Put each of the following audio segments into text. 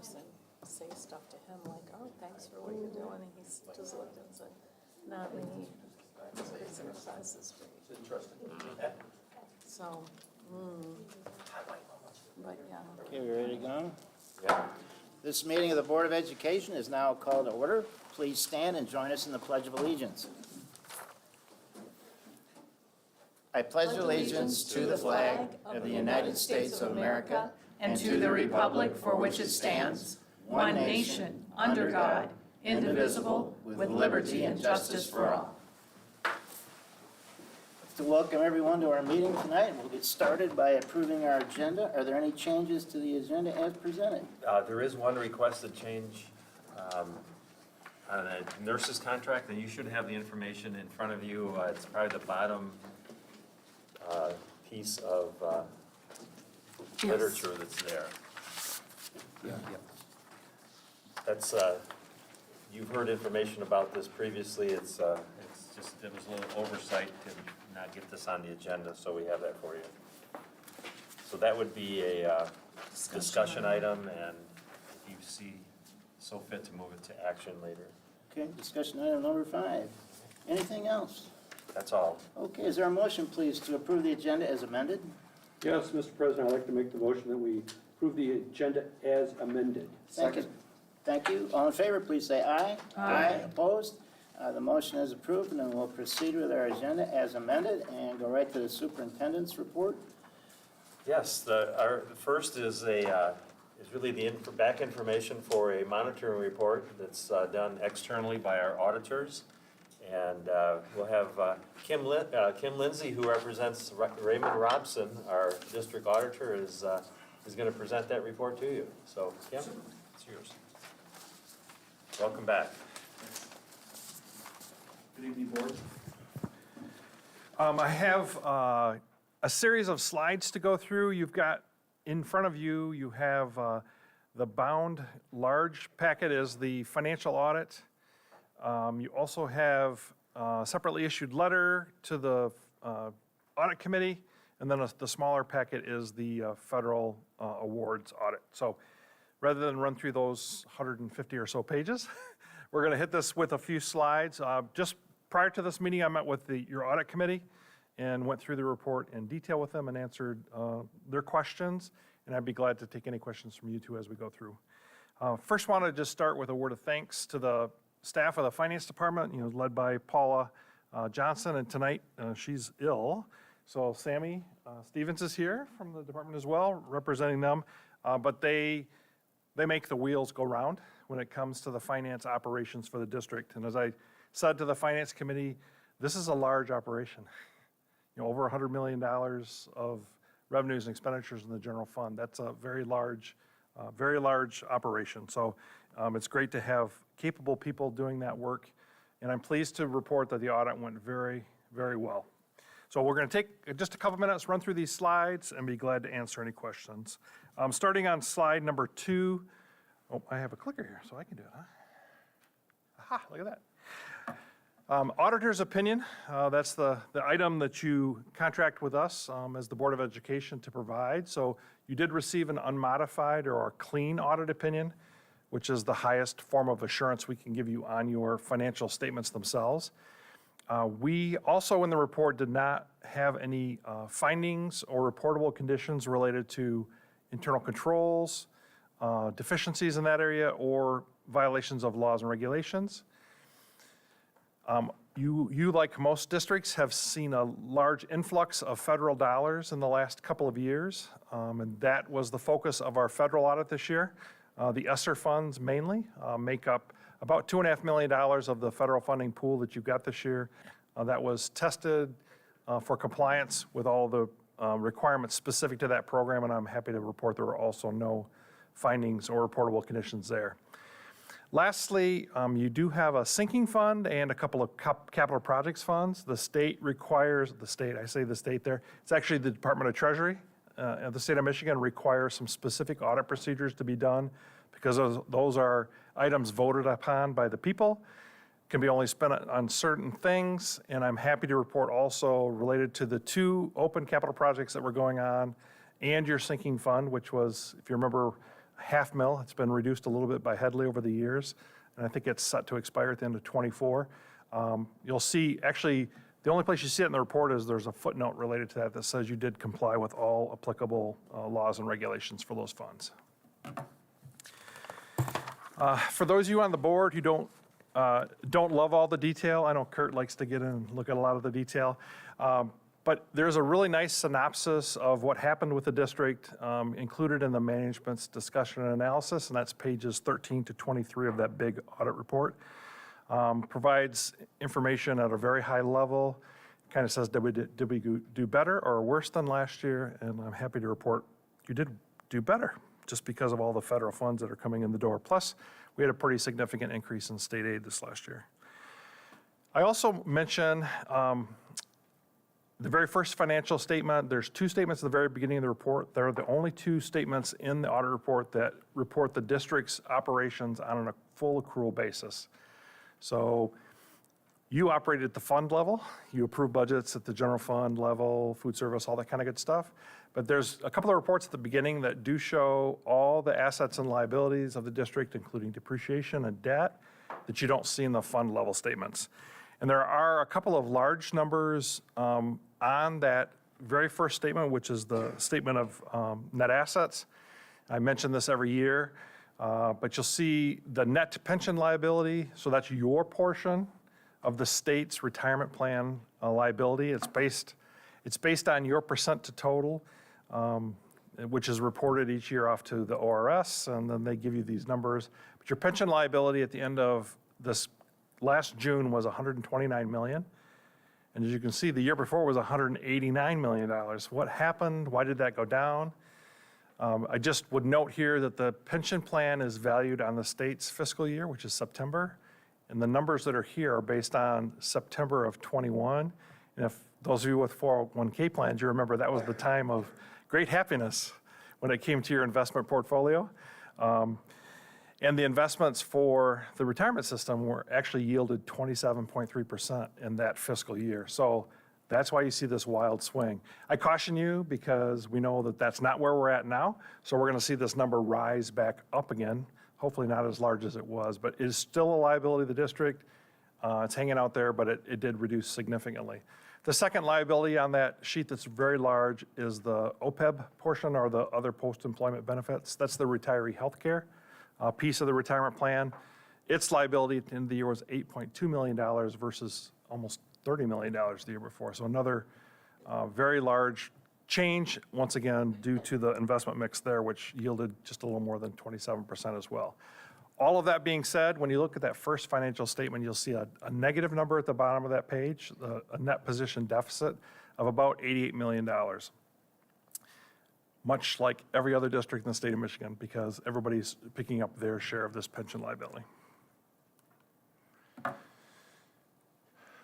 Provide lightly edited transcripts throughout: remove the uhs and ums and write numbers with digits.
sheriffs and say stuff to him like, oh, thanks for what you're doing, and he's just looked and said, not me, it's an assessment street. It's interesting. So, but yeah. Okay, we ready to go? Yeah. This meeting of the Board of Education is now called to order. Please stand and join us in the Pledge of Allegiance. I pledge allegiance to the flag of the United States of America and to the republic for which it stands, one nation, under God, indivisible, with liberty and justice for all. To welcome everyone to our meeting tonight, we'll get started by approving our agenda. Are there any changes to the agenda as presented? There is one requested change on a nurse's contract, and you should have the information in front of you. It's probably the bottom piece of literature that's there. That's, you've heard information about this previously. It's just, it was a little oversight to not get this on the agenda, so we have that for you. So that would be a discussion item, and if you see so fit to move it to action later. Okay, discussion item number 5. Anything else? That's all. Okay, is there a motion, please, to approve the agenda as amended? Yes, Mr. President, I'd like to make the motion that we approve the agenda as amended. Second. Thank you. All in favor, please say aye. Aye. Opposed? The motion is approved, and then we'll proceed with our agenda as amended and go right to the superintendent's report. Yes, our first is really the back information for a monitoring report that's done externally by our auditors. And we'll have Kim Lindsay, who represents Raymond Robson, our district auditor, is going to present that report to you. So, Kim, it's yours. Welcome back. Good evening, Board. I have a series of slides to go through. You've got in front of you, you have the bound large packet is the financial audit. You also have a separately issued letter to the audit committee, and then the smaller packet is the federal awards audit. So rather than run through those 150 or so pages, we're going to hit this with a few slides. Just prior to this meeting, I met with your audit committee and went through the report in detail with them and answered their questions, and I'd be glad to take any questions from you two as we go through. First, want to just start with a word of thanks to the staff of the finance department, led by Paula Johnson, and tonight she's ill. So Sammy Stevens is here from the department as well, representing them, but they make the wheels go round when it comes to the finance operations for the district. And as I said to the finance committee, this is a large operation. Over $100 million of revenues and expenditures in the general fund. That's a very large operation. So it's great to have capable people doing that work. And I'm pleased to report that the audit went very, very well. So we're going to take just a couple minutes, run through these slides, and be glad to answer any questions. Starting on slide number 2. Oh, I have a clicker here, so I can do it, huh? Aha, look at that. Auditor's opinion, that's the item that you contract with us as the Board of Education to provide. So you did receive an unmodified or a clean audit opinion, which is the highest form of assurance we can give you on your financial statements themselves. We also in the report did not have any findings or reportable conditions related to internal controls, deficiencies in that area, or violations of laws and regulations. You, like most districts, have seen a large influx of federal dollars in the last couple of years, and that was the focus of our federal audit this year. The ESSER funds mainly make up about $2.5 million of the federal funding pool that you got this year. That was tested for compliance with all the requirements specific to that program, and I'm happy to report there were also no findings or reportable conditions there. Lastly, you do have a sinking fund and a couple of capital projects funds. The state requires, I say the state there, it's actually the Department of Treasury. The state of Michigan requires some specific audit procedures to be done because those are items voted upon by the people, can be only spent on certain things, and I'm happy to report also related to the 2 open capital projects that were going on and your sinking fund, which was, if you remember, half mil. It's been reduced a little bit by Headley over the years, and I think it's set to expire at the end of '24. You'll see, actually, the only place you see it in the report is there's a footnote related to that says you did comply with all applicable laws and regulations for those funds. For those of you on the board who don't love all the detail, I know Kurt likes to get in and look at a lot of the detail, but there's a really nice synopsis of what happened with the district included in the management's discussion and analysis, and that's pages 13 to 23 of that big audit report. Provides information at a very high level, kind of says, did we do better or worse than last year? And I'm happy to report you did do better, just because of all the federal funds that are coming in the door. Plus, we had a pretty significant increase in state aid this last year. I also mentioned the very first financial statement. There's two statements at the very beginning of the report. They're the only two statements in the audit report that report the district's operations on a full accrual basis. So you operated at the fund level. You approve budgets at the general fund level, food service, all that kind of good stuff. But there's a couple of reports at the beginning that do show all the assets and liabilities of the district, including depreciation and debt, that you don't see in the fund level statements. And there are a couple of large numbers on that very first statement, which is the statement of net assets. I mention this every year, but you'll see the net pension liability. So that's your portion of the state's retirement plan liability. It's based on your percent to total, which is reported each year off to the ORS, and then they give you these numbers. But your pension liability at the end of this last June was $129 million. And as you can see, the year before was $189 million. What happened? Why did that go down? I just would note here that the pension plan is valued on the state's fiscal year, which is September. And the numbers that are here are based on September of '21. And if those of you with 401k plans, you remember that was the time of great happiness when it came to your investment portfolio. And the investments for the retirement system were actually yielded 27.3% in that fiscal year. So that's why you see this wild swing. I caution you because we know that that's not where we're at now. So we're going to see this number rise back up again, hopefully not as large as it was, but it is still a liability of the district. It's hanging out there, but it did reduce significantly. The second liability on that sheet that's very large is the OPEB portion, or the other post-employment benefits. That's the retiree health care piece of the retirement plan. Its liability at the end of the year was $8.2 million versus almost $30 million the year before. So another very large change, once again, due to the investment mix there, which yielded just a little more than 27% as well. All of that being said, when you look at that first financial statement, you'll see a negative number at the bottom of that page, a net position deficit of about $88 million. Much like every other district in the state of Michigan, because everybody's picking up their share of this pension liability.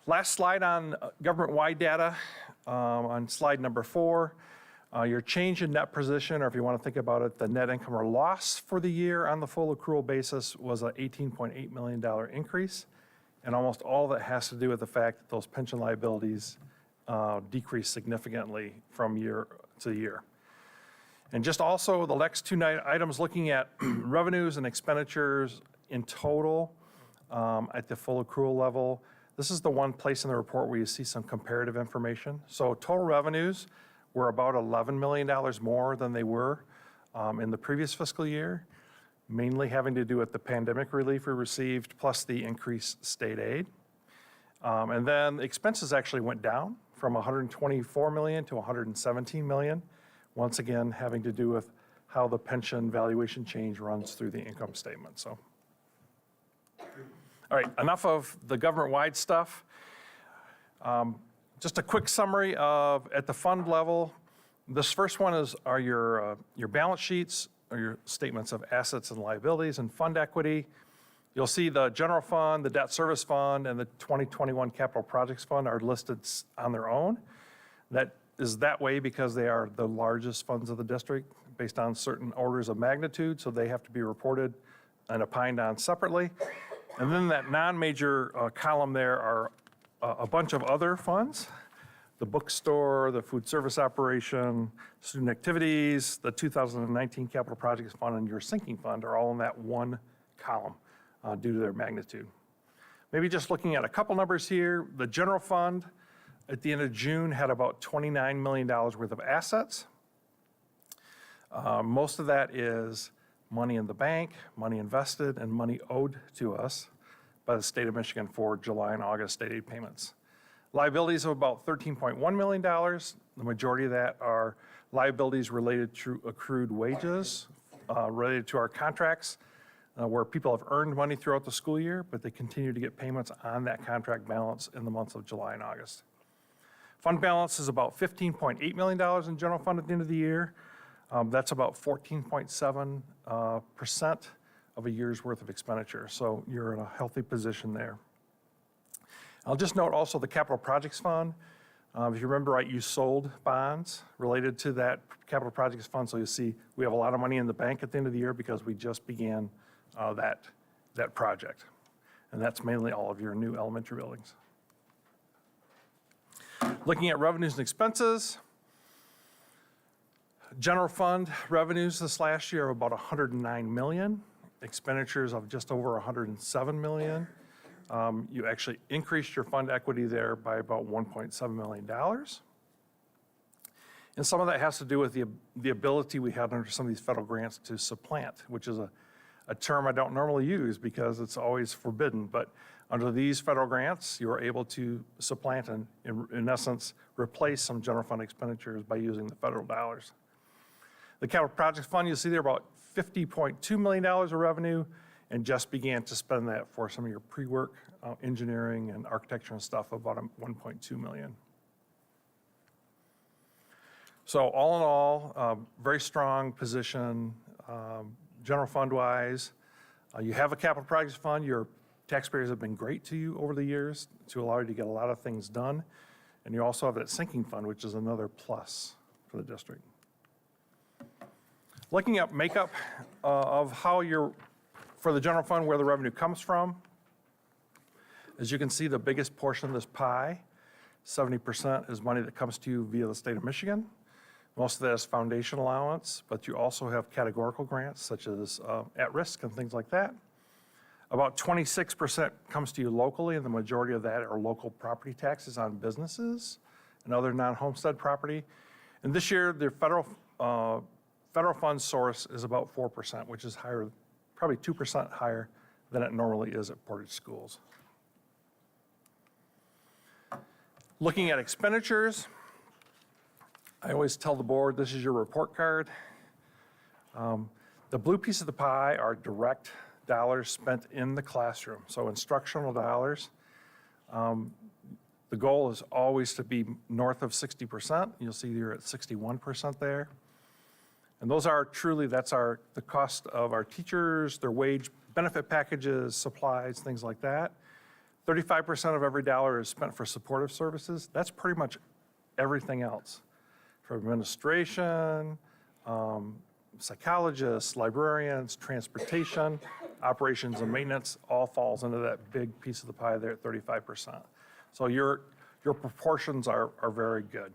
Last slide on government-wide data, on slide number 4. Your change in net position, or if you want to think about it, the net income or loss for the year on the full accrual basis was an $18.8 million increase. And almost all of it has to do with the fact that those pension liabilities decreased significantly from year to year. And just also the next two items, looking at revenues and expenditures in total at the full accrual level. This is the one place in the report where you see some comparative information. So total revenues were about $11 million more than they were in the previous fiscal year, mainly having to do with the pandemic relief we received, plus the increased state aid. And then expenses actually went down from $124 million to $117 million. Once again, having to do with how the pension valuation change runs through the income statement. So, all right, enough of the government-wide stuff. Just a quick summary of, at the fund level, this first one are your balance sheets, or your statements of assets and liabilities and fund equity. You'll see the general fund, the debt service fund, and the 2021 capital projects fund are listed on their own. That is that way because they are the largest funds of the district based on certain orders of magnitude, so they have to be reported and opined on separately. And then that non-major column there are a bunch of other funds the bookstore, the food service operation, student activities, the 2019 capital projects fund, and your sinking fund are all in that one column due to their magnitude. Maybe just looking at a couple numbers here, the general fund at the end of June had about $29 million worth of assets. Most of that is money in the bank, money invested, and money owed to us by the state of Michigan for July and August state aid payments. Liabilities of about $13.1 million. The majority of that are liabilities related to accrued wages, related to our contracts, where people have earned money throughout the school year, but they continue to get payments on that contract balance in the months of July and August. Fund balance is about $15.8 million in general fund at the end of the year. That's about 14.7% of a year's worth of expenditure. So you're in a healthy position there. I'll just note also the capital projects fund. If you remember right, you sold bonds related to that capital projects fund. So you see we have a lot of money in the bank at the end of the year because we just began that project. And that's mainly all of your new elementary buildings. Looking at revenues and expenses, general fund revenues this last year are about $109 million, expenditures of just over $107 million. You actually increased your fund equity there by about $1.7 million. And some of that has to do with the ability we had under some of these federal grants to supplant, which is a term I don't normally use because it's always forbidden, but under these federal grants, you are able to supplant and, in essence, replace some general fund expenditures by using the federal dollars. The capital projects fund, you see there about $50.2 million of revenue, and just began to spend that for some of your pre-work, engineering and architecture and stuff, about $1.2 million. So all in all, very strong position, general fund-wise. You have a capital projects fund. Your taxpayers have been great to you over the years to allow you to get a lot of things done. And you also have that sinking fund, which is another plus for the district. Looking at makeup of how for the general fund, where the revenue comes from. As you can see, the biggest portion of this pie, 70%, is money that comes to you via the state of Michigan. Most of that is foundation allowance, but you also have categorical grants such as at-risk and things like that. About 26% comes to you locally, and the majority of that are local property taxes on businesses and other non-homestead property. And this year, the federal fund source is about 4%, which is higher, probably 2% higher than it normally is at Portage schools. Looking at expenditures, I always tell the board this is your report card. The blue piece of the pie are direct dollars spent in the classroom, so instructional dollars. The goal is always to be north of 60%. You'll see you're at 61% there. And those are truly, the cost of our teachers, their wage benefit packages, supplies, things like that. 35% of every dollar is spent for supportive services. That's pretty much everything else. For administration, psychologists, librarians, transportation, operations and maintenance, all falls into that big piece of the pie there at 35%. So your proportions are very good.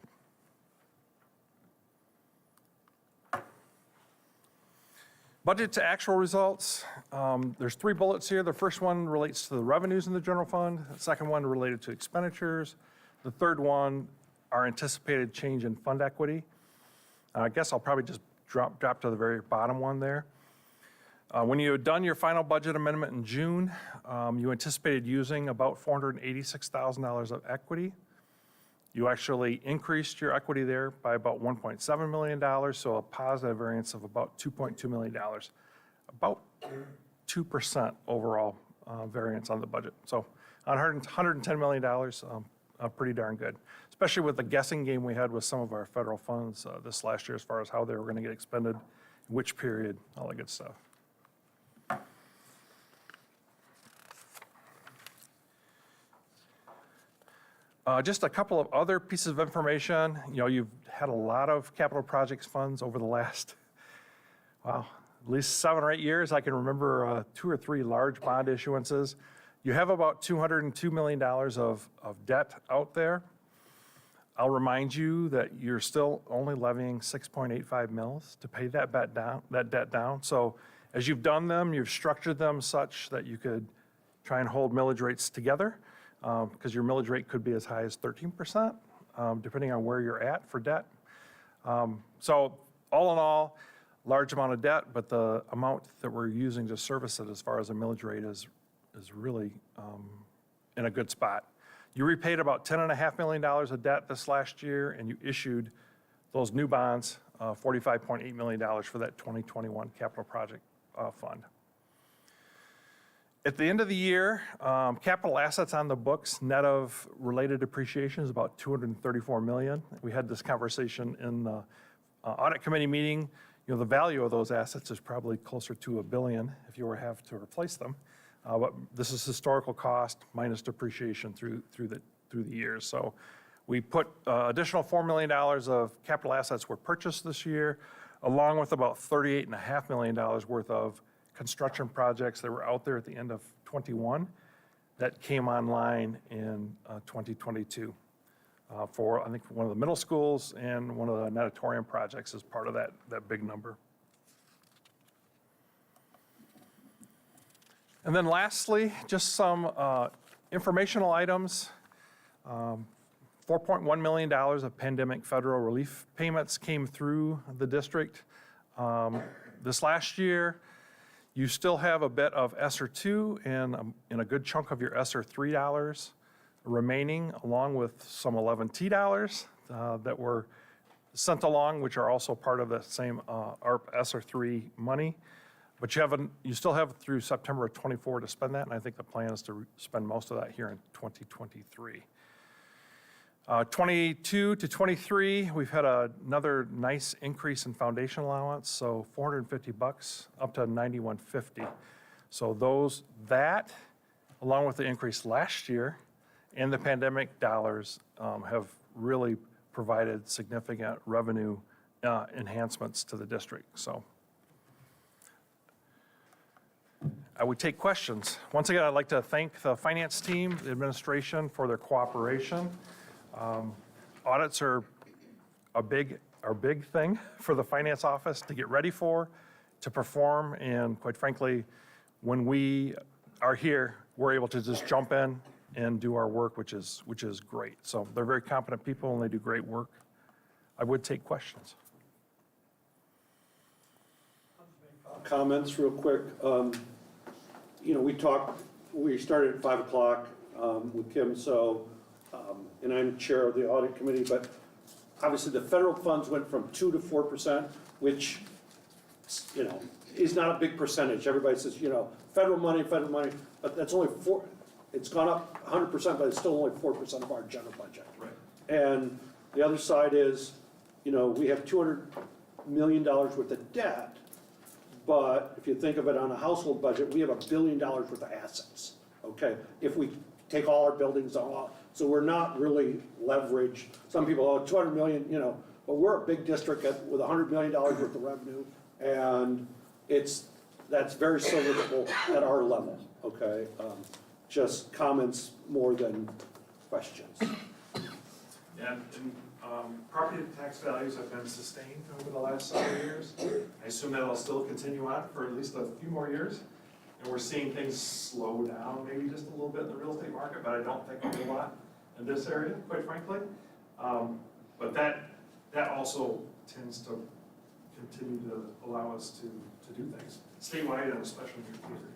Budget to actual results, there's 3 bullets here. The first one relates to the revenues in the general fund. The second one related to expenditures. The third one, our anticipated change in fund equity. I guess I'll probably just drop to the very bottom one there. When you had done your final budget amendment in June, you anticipated using about $486,000 of equity. You actually increased your equity there by about $1.7 million, so a positive variance of about $2.2 million. About 2% overall variance on the budget. So on $110 million, pretty darn good, especially with the guessing game we had with some of our federal funds this last year as far as how they were going to get expended, which period, all that good stuff. Just a couple of other pieces of information. You know, you've had a lot of capital projects funds over the last, wow, at least 7 or 8 years. I can remember 2 or 3 large bond issuances. You have about $202 million of debt out there. I'll remind you that you're still only levying 6.85 mils to pay that debt down. So as you've done them, you've structured them such that you could try and hold millage rates together, because your millage rate could be as high as 13%, depending on where you're at for debt. So all in all, large amount of debt, but the amount that we're using to service it as far as a millage rate is really in a good spot. You repaid about $10.5 million of debt this last year, and you issued those new bonds, $45.8 million for that 2021 capital project fund. At the end of the year, capital assets on the books, net of related depreciation, is about $234 million. We had this conversation in the audit committee meeting. The value of those assets is probably closer to $1 billion if you were to have to replace them. But this is historical cost minus depreciation through the years. So we put additional $4 million of capital assets were purchased this year, along with about $38.5 million worth of construction projects that were out there at the end of '21 that came online in 2022 for, I think, one of the middle schools and one of the natatorium projects as part of that big number. And then lastly, just some informational items. $4.1 million of pandemic federal relief payments came through the district this last year. You still have a bit of ESSER 2 and a good chunk of your ESSER 3 dollars remaining, along with some 11T dollars that were sent along, which are also part of the same ARP ESSER 3 money. But you still have through September of '24 to spend that, and I think the plan is to spend most of that here in 2023. 22 to 23, we've had another nice increase in foundation allowance, so $450 up to $91.50. So that, along with the increase last year and the pandemic dollars, have really provided significant revenue enhancements to the district. So I would take questions. Once again, I'd like to thank the finance team, the administration for their cooperation. Audits are a big thing for the finance office to get ready for, to perform, and quite frankly, when we are here, we're able to just jump in and do our work, which is great. So they're very competent people and they do great work. I would take questions. Comments real quick. We started at 5 o'clock with Kim, and I'm chair of the audit committee, but obviously the federal funds went from 2 to 4%, which, is not a big percentage. Everybody says, federal money, but that's only it's gone up 100%, but it's still only 4% of our general budget. Right. And the other side is, we have $200 million worth of debt, but if you think of it on a household budget, we have $1 billion worth of assets, okay? If we take all our buildings all out. So we're not really leveraged. Some people, 200 million, but we're a big district with $100 million worth of revenue, and that's very serviceable at our level, okay? Just comments more than questions. And property tax values have been sustained over the last several years. I assume that'll still continue on for at least a few more years. And we're seeing things slow down maybe just a little bit in the real estate market, but I don't think a whole lot in this area, quite frankly. But that also tends to continue to allow us to do things statewide and especially in your communities.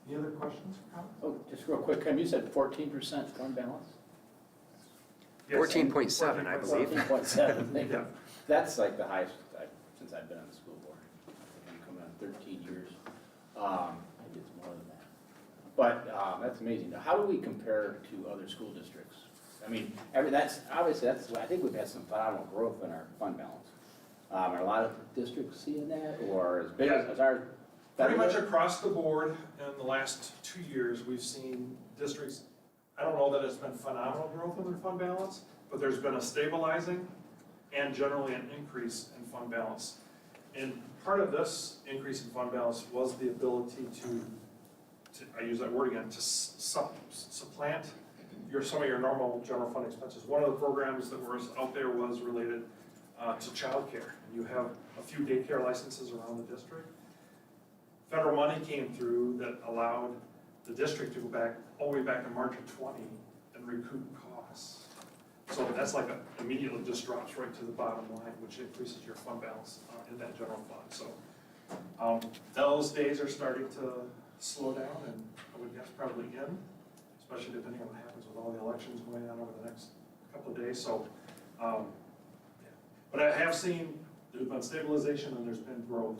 Any other questions or comments? Oh, just real quick, Kim, you said 14% fund balance? 14.7, I believe. 14.7, thank you. Yeah. That's like the highest since I've been on the school board. I'm coming on 13 years. Maybe it's more than that. But that's amazing. Now, how do we compare to other school districts? I mean, I think we've had some phenomenal growth in our fund balance. Are a lot of districts seeing that, or as big as our? Pretty much across the board in the last 2 years, we've seen districts, I don't know that it's been phenomenal growth in their fund balance, but there's been a stabilizing and generally an increase in fund balance. And part of this increase in fund balance was the ability to I use that word again, to supplant some of your normal general fund expenses. One of the programs that was out there was related to childcare. You have a few daycare licenses around the district. Federal money came through that allowed the district to go back, all the way back to March of 20 and recoup costs. So that's like immediately just drops right to the bottom line, which increases your fund balance in that general fund. So those days are starting to slow down, and I would guess probably in, especially depending on what happens with all the elections going on over the next couple of days. So, yeah. But I have seen there's been stabilization and there's been growth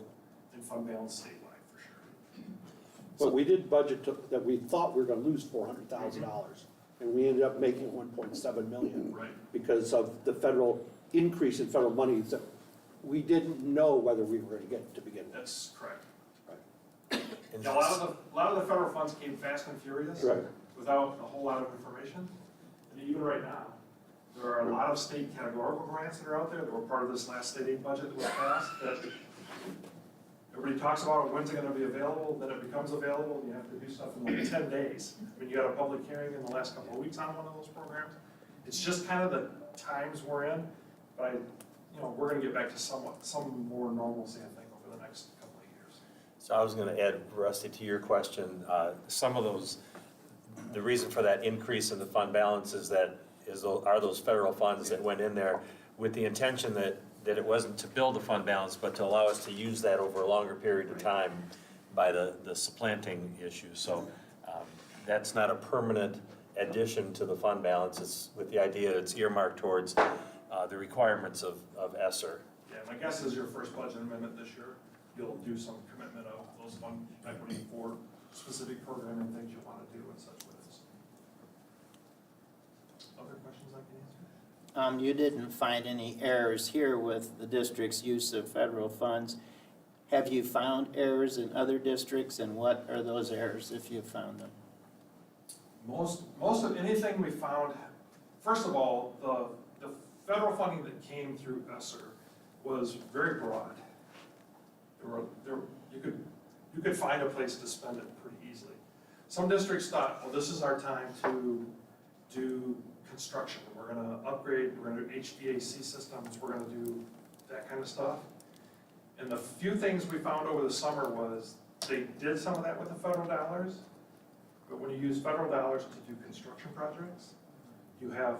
in fund balance statewide for sure. But we did budget that we thought we were gonna lose $400,000, and we ended up making $1.7 million. Right. Because of the federal increase in federal monies that we didn't know whether we were gonna get to begin with. That's correct. Right. And Yeah, a lot of the federal funds came fast and furious. Right. Without a whole lot of information. And even right now, there are a lot of state categorical grants that are out there that were part of this last state aid budget that was passed, that everybody talks about when's it gonna be available, then it becomes available, and you have to do stuff in like 10 days. I mean, you had a public hearing in the last couple of weeks on one of those programs. It's just kind of the times we're in, but we're gonna get back to some more normalcy, I think, over the next couple of years. So I was going to add, Rusty, to your question, some of those, the reason for that increase in the fund balance are those federal funds that went in there with the intention that it wasn't to build the fund balance, but to allow us to use that over a longer period of time by the supplanting issue. So that's not a permanent addition to the fund balance. It's with the idea that it's earmarked towards the requirements of ESSER. Yeah, my guess is your first budget amendment this year, you'll do some commitment of those fund equity for specific programming things you want to do and such with it. Other questions I can answer? You didn't find any errors here with the district's use of federal funds. Have you found errors in other districts, and what are those errors if you've found them? Most of anything we found, first of all, the federal funding that came through ESSER was very broad. You could find a place to spend it pretty easily. Some districts thought, well, this is our time to do construction. We're gonna upgrade, we're gonna do HVAC systems, we're gonna do that kind of stuff. And the few things we found over the summer was they did some of that with the federal dollars, but when you use federal dollars to do construction projects, you have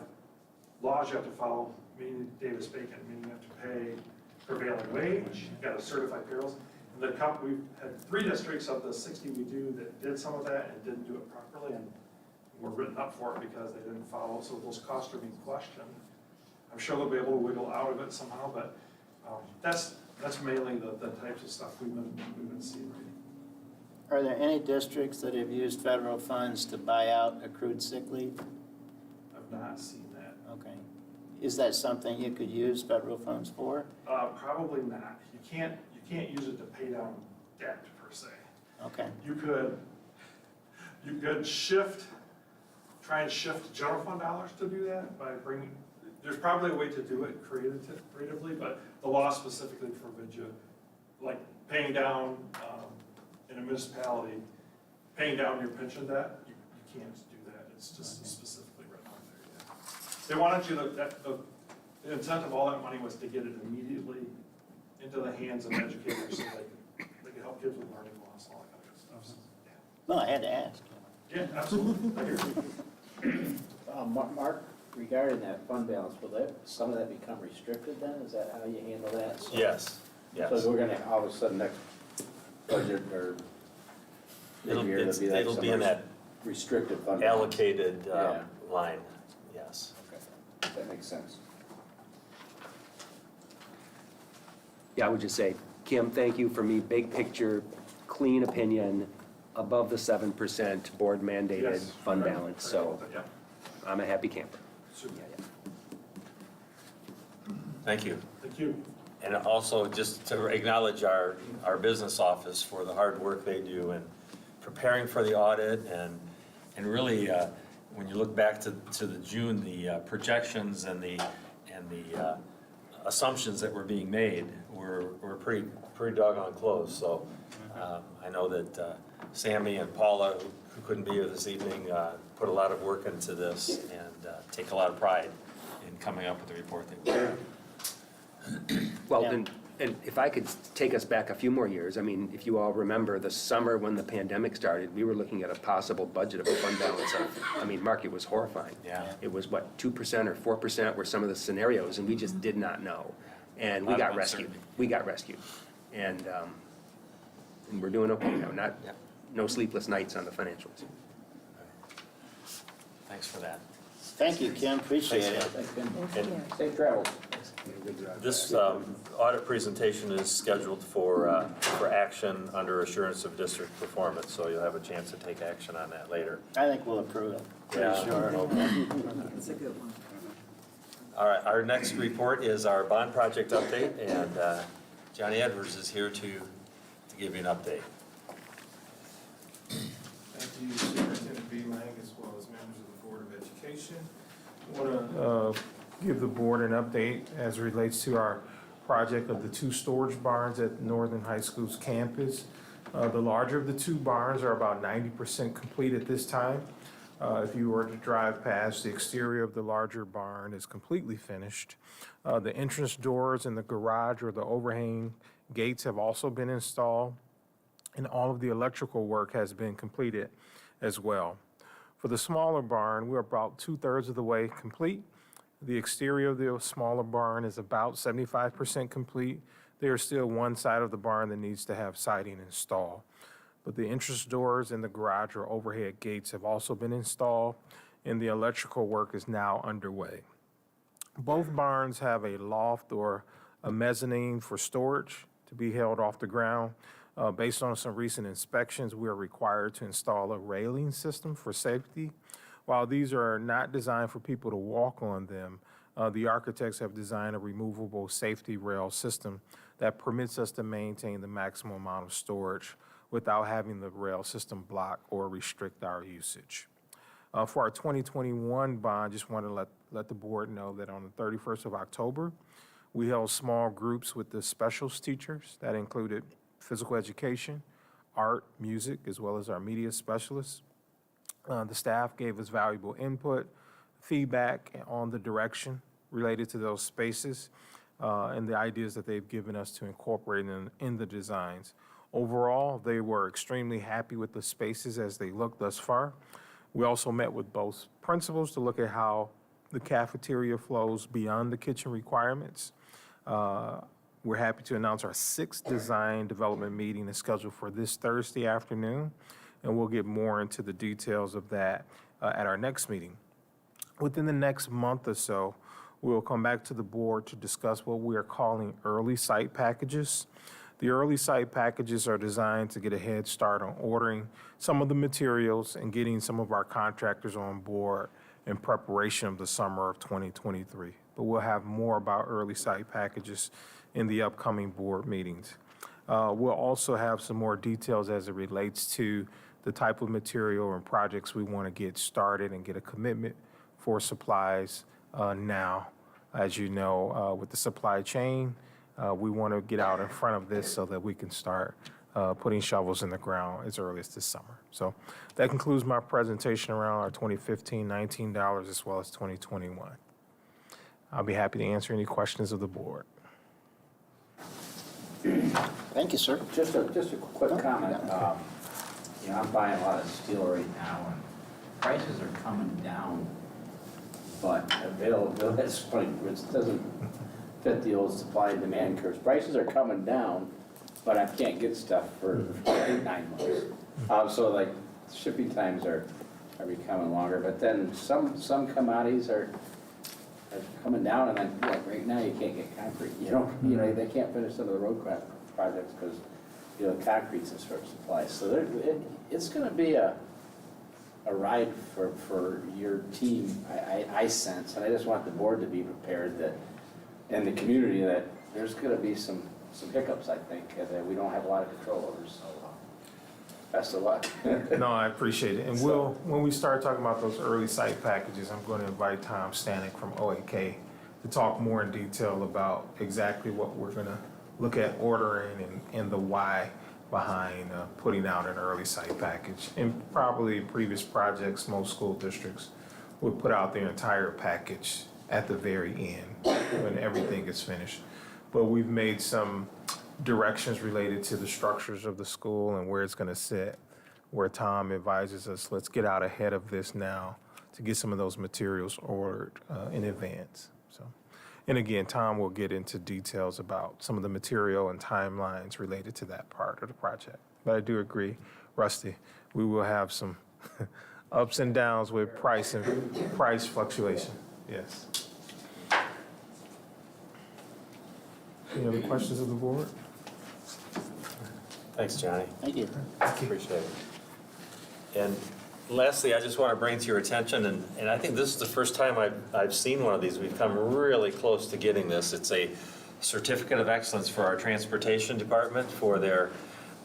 laws you have to follow, meaning Davis-Bacon, meaning you have to pay prevailing wage, you've got to certify payrolls. And we've had 3 districts of the 60 we do that did some of that and didn't do it properly, and were written up for it because they didn't follow, so those costs are being questioned. I'm sure they'll be able to wiggle out of it somehow, but that's mainly the types of stuff we've been seeing. Are there any districts that have used federal funds to buy out accrued sick leave? I've not seen that. Okay. Is that something you could use federal funds for? Probably not. You can't use it to pay down debt per se. Okay. You could try and shift general fund dollars to do that by bringing, there's probably a way to do it creatively, but the law specifically forbids you, like paying down, in a municipality, paying down your pension debt, you can't do that. It's just specifically written on there, yeah. They wanted you the intent of all that money was to get it immediately into the hands of educators so they could help kids with learning loss and all that kind of stuff. So, yeah. No, I had to ask. Yeah, absolutely. I hear you. Mark, regarding that fund balance, will some of that become restricted then? Is that how you handle that? So- Yes, yes. So we're gonna, all of a sudden, next budget or maybe It'll be in that restricted fund balance? allocated Yeah. line, yes. Okay, that makes sense. Yeah, I would just say, Kim, thank you for me, big picture, clean opinion, above the 7% board mandated Yes. fund balance, so Yeah. I'm a happy camper. Super. Yeah. Thank you. Thank you. And also just to acknowledge our business office for the hard work they do in preparing for the audit and really, when you look back to the June, the projections and the assumptions that were being made were pretty doggone close. So I know that Sammy and Paula, who couldn't be here this evening, put a lot of work into this and take a lot of pride in coming up with the report that we have. Well, Yeah. and if I could take us back a few more years, I mean, if you all remember the summer when the pandemic started, we were looking at a possible budget of a fund balance of, I mean, Mark, it was horrifying. Yeah. It was what, 2% or 4% were some of the scenarios, and we just did not know. And we Lot of got rescued. uncertainty. We got rescued. And we're doing okay now, Yeah. no sleepless nights on the financials. Thanks for that. Thank you, Kim, appreciate it. Thanks, Kim. And Safe travels. this audit presentation is scheduled for action under assurance of district performance, so you'll have a chance to take action on that later. I think we'll approve it, Yeah. pretty sure. It's a good one. All right, our next report is our bond project update, and Johnny Edwards is here to give you an update. Thank you, Superintendent Lang, as well as members of the Board of Education. I want to give the board an update as it relates to our project of the 2 storage barns at Northern High School's campus. The larger of the 2 barns are about 90% complete at this time. If you were to drive past, the exterior of the larger barn is completely finished. The entrance doors in the garage or the overhang gates have also been installed, and all of the electrical work has been completed as well. For the smaller barn, we're about 2/3 of the way complete. The exterior of the smaller barn is about 75% complete. There's still one side of the barn that needs to have siding installed. But the entrance doors in the garage or overhead gates have also been installed, and the electrical work is now underway. Both barns have a loft or a mezzanine for storage to be held off the ground. Based on some recent inspections, we are required to install a railing system for safety. While these are not designed for people to walk on them, the architects have designed a removable safety rail system that permits us to maintain the maximum amount of storage without having the rail system block or restrict our usage. For our 2021 bond, just want to let the board know that on the 31st of October, we held small groups with the specials teachers that included physical education, art, music, as well as our media specialists. The staff gave us valuable input, feedback on the direction related to those spaces, and the ideas that they've given us to incorporate in the designs. Overall, they were extremely happy with the spaces as they look thus far. We also met with both principals to look at how the cafeteria flows beyond the kitchen requirements. We're happy to announce our 6th design development meeting is scheduled for this Thursday afternoon, and we'll get more into the details of that at our next meeting. Within the next month or so, we'll come back to the board to discuss what we are calling early site packages. The early site packages are designed to get a head start on ordering some of the materials and getting some of our contractors on board in preparation of the summer of 2023. But we'll have more about early site packages in the upcoming board meetings. We'll also have some more details as it relates to the type of material and projects we want to get started and get a commitment for supplies now. As you know, with the supply chain, we want to get out in front of this so that we can start putting shovels in the ground as early as this summer. So that concludes my presentation around our 2015-19 dollars as well as 2021. I'll be happy to answer any questions of the board. Thank you, sir. Just a quick comment. I'm buying a lot of steel right now, and prices are coming down, but availability, that's funny, it doesn't fit the old supply and demand curves. Prices are coming down, but I can't get stuff for 8-9 months. So like shipping times are becoming longer, but then some commodities are coming down, and then like right now you can't get concrete. You know they can't finish some of the road projects because concrete's in short supply. So it's going to be a ride for your team, I sense, and I just want the board to be prepared that, and the community, that there's going to be some hiccups, I think, that we don't have a lot of control over. So best of luck. No, I appreciate it. And when we start talking about those early site packages, I'm going to invite Tom Stanek from OAK to talk more in detail about exactly what we're going to look at ordering and the why behind putting out an early site package. And probably previous projects, most school districts would put out their entire package at the very end when everything is finished. But we've made some directions related to the structures of the school and where it's going to sit, where Tom advises us, let's get out ahead of this now to get some of those materials ordered in advance. So, and again, Tom will get into details about some of the material and timelines related to that part of the project. But I do agree, Rusty, we will have some ups and downs with price and price fluctuation. Yes. Any other questions of the board? Thanks, Johnny. Thank you. Appreciate it. And lastly, I just want to bring to your attention, and I think this is the first time I've seen one of these. We've come really close to getting this. It's a certificate of excellence for our transportation department for their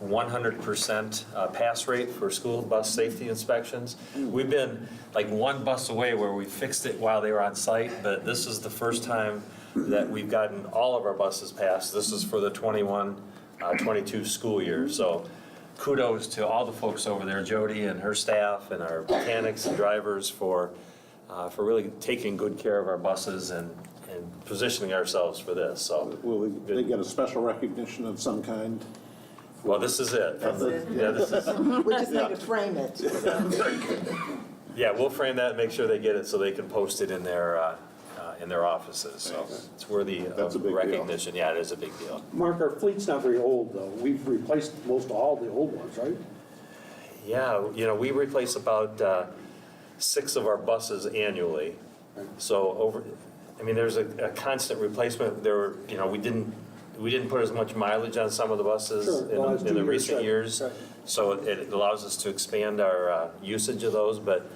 100% pass rate for school bus safety inspections. We've been like one bus away where we fixed it while they were on site, but this is the first time that we've gotten all of our buses passed. This is for the 21-22 school year. So kudos to all the folks over there, Jody and her staff and our mechanics and drivers for really taking good care of our buses and positioning ourselves for this. So, Will they get a special recognition of some kind? well, this is it. That's it. Yeah, this is, We just need to frame it. yeah, we'll frame that and make sure they get it so they can post it in their offices. So it's worthy That's a of big deal. recognition. Yeah, it is a big deal. Mark, our fleet's not very old, though. We've replaced most all the old ones, right? Yeah, we replace about 6 of our buses annually. So there's a constant replacement. There were, we didn't put as much mileage on some of the buses Sure. The last in 2 the years, recent right. years. Right. So it allows us to expand our usage of those. But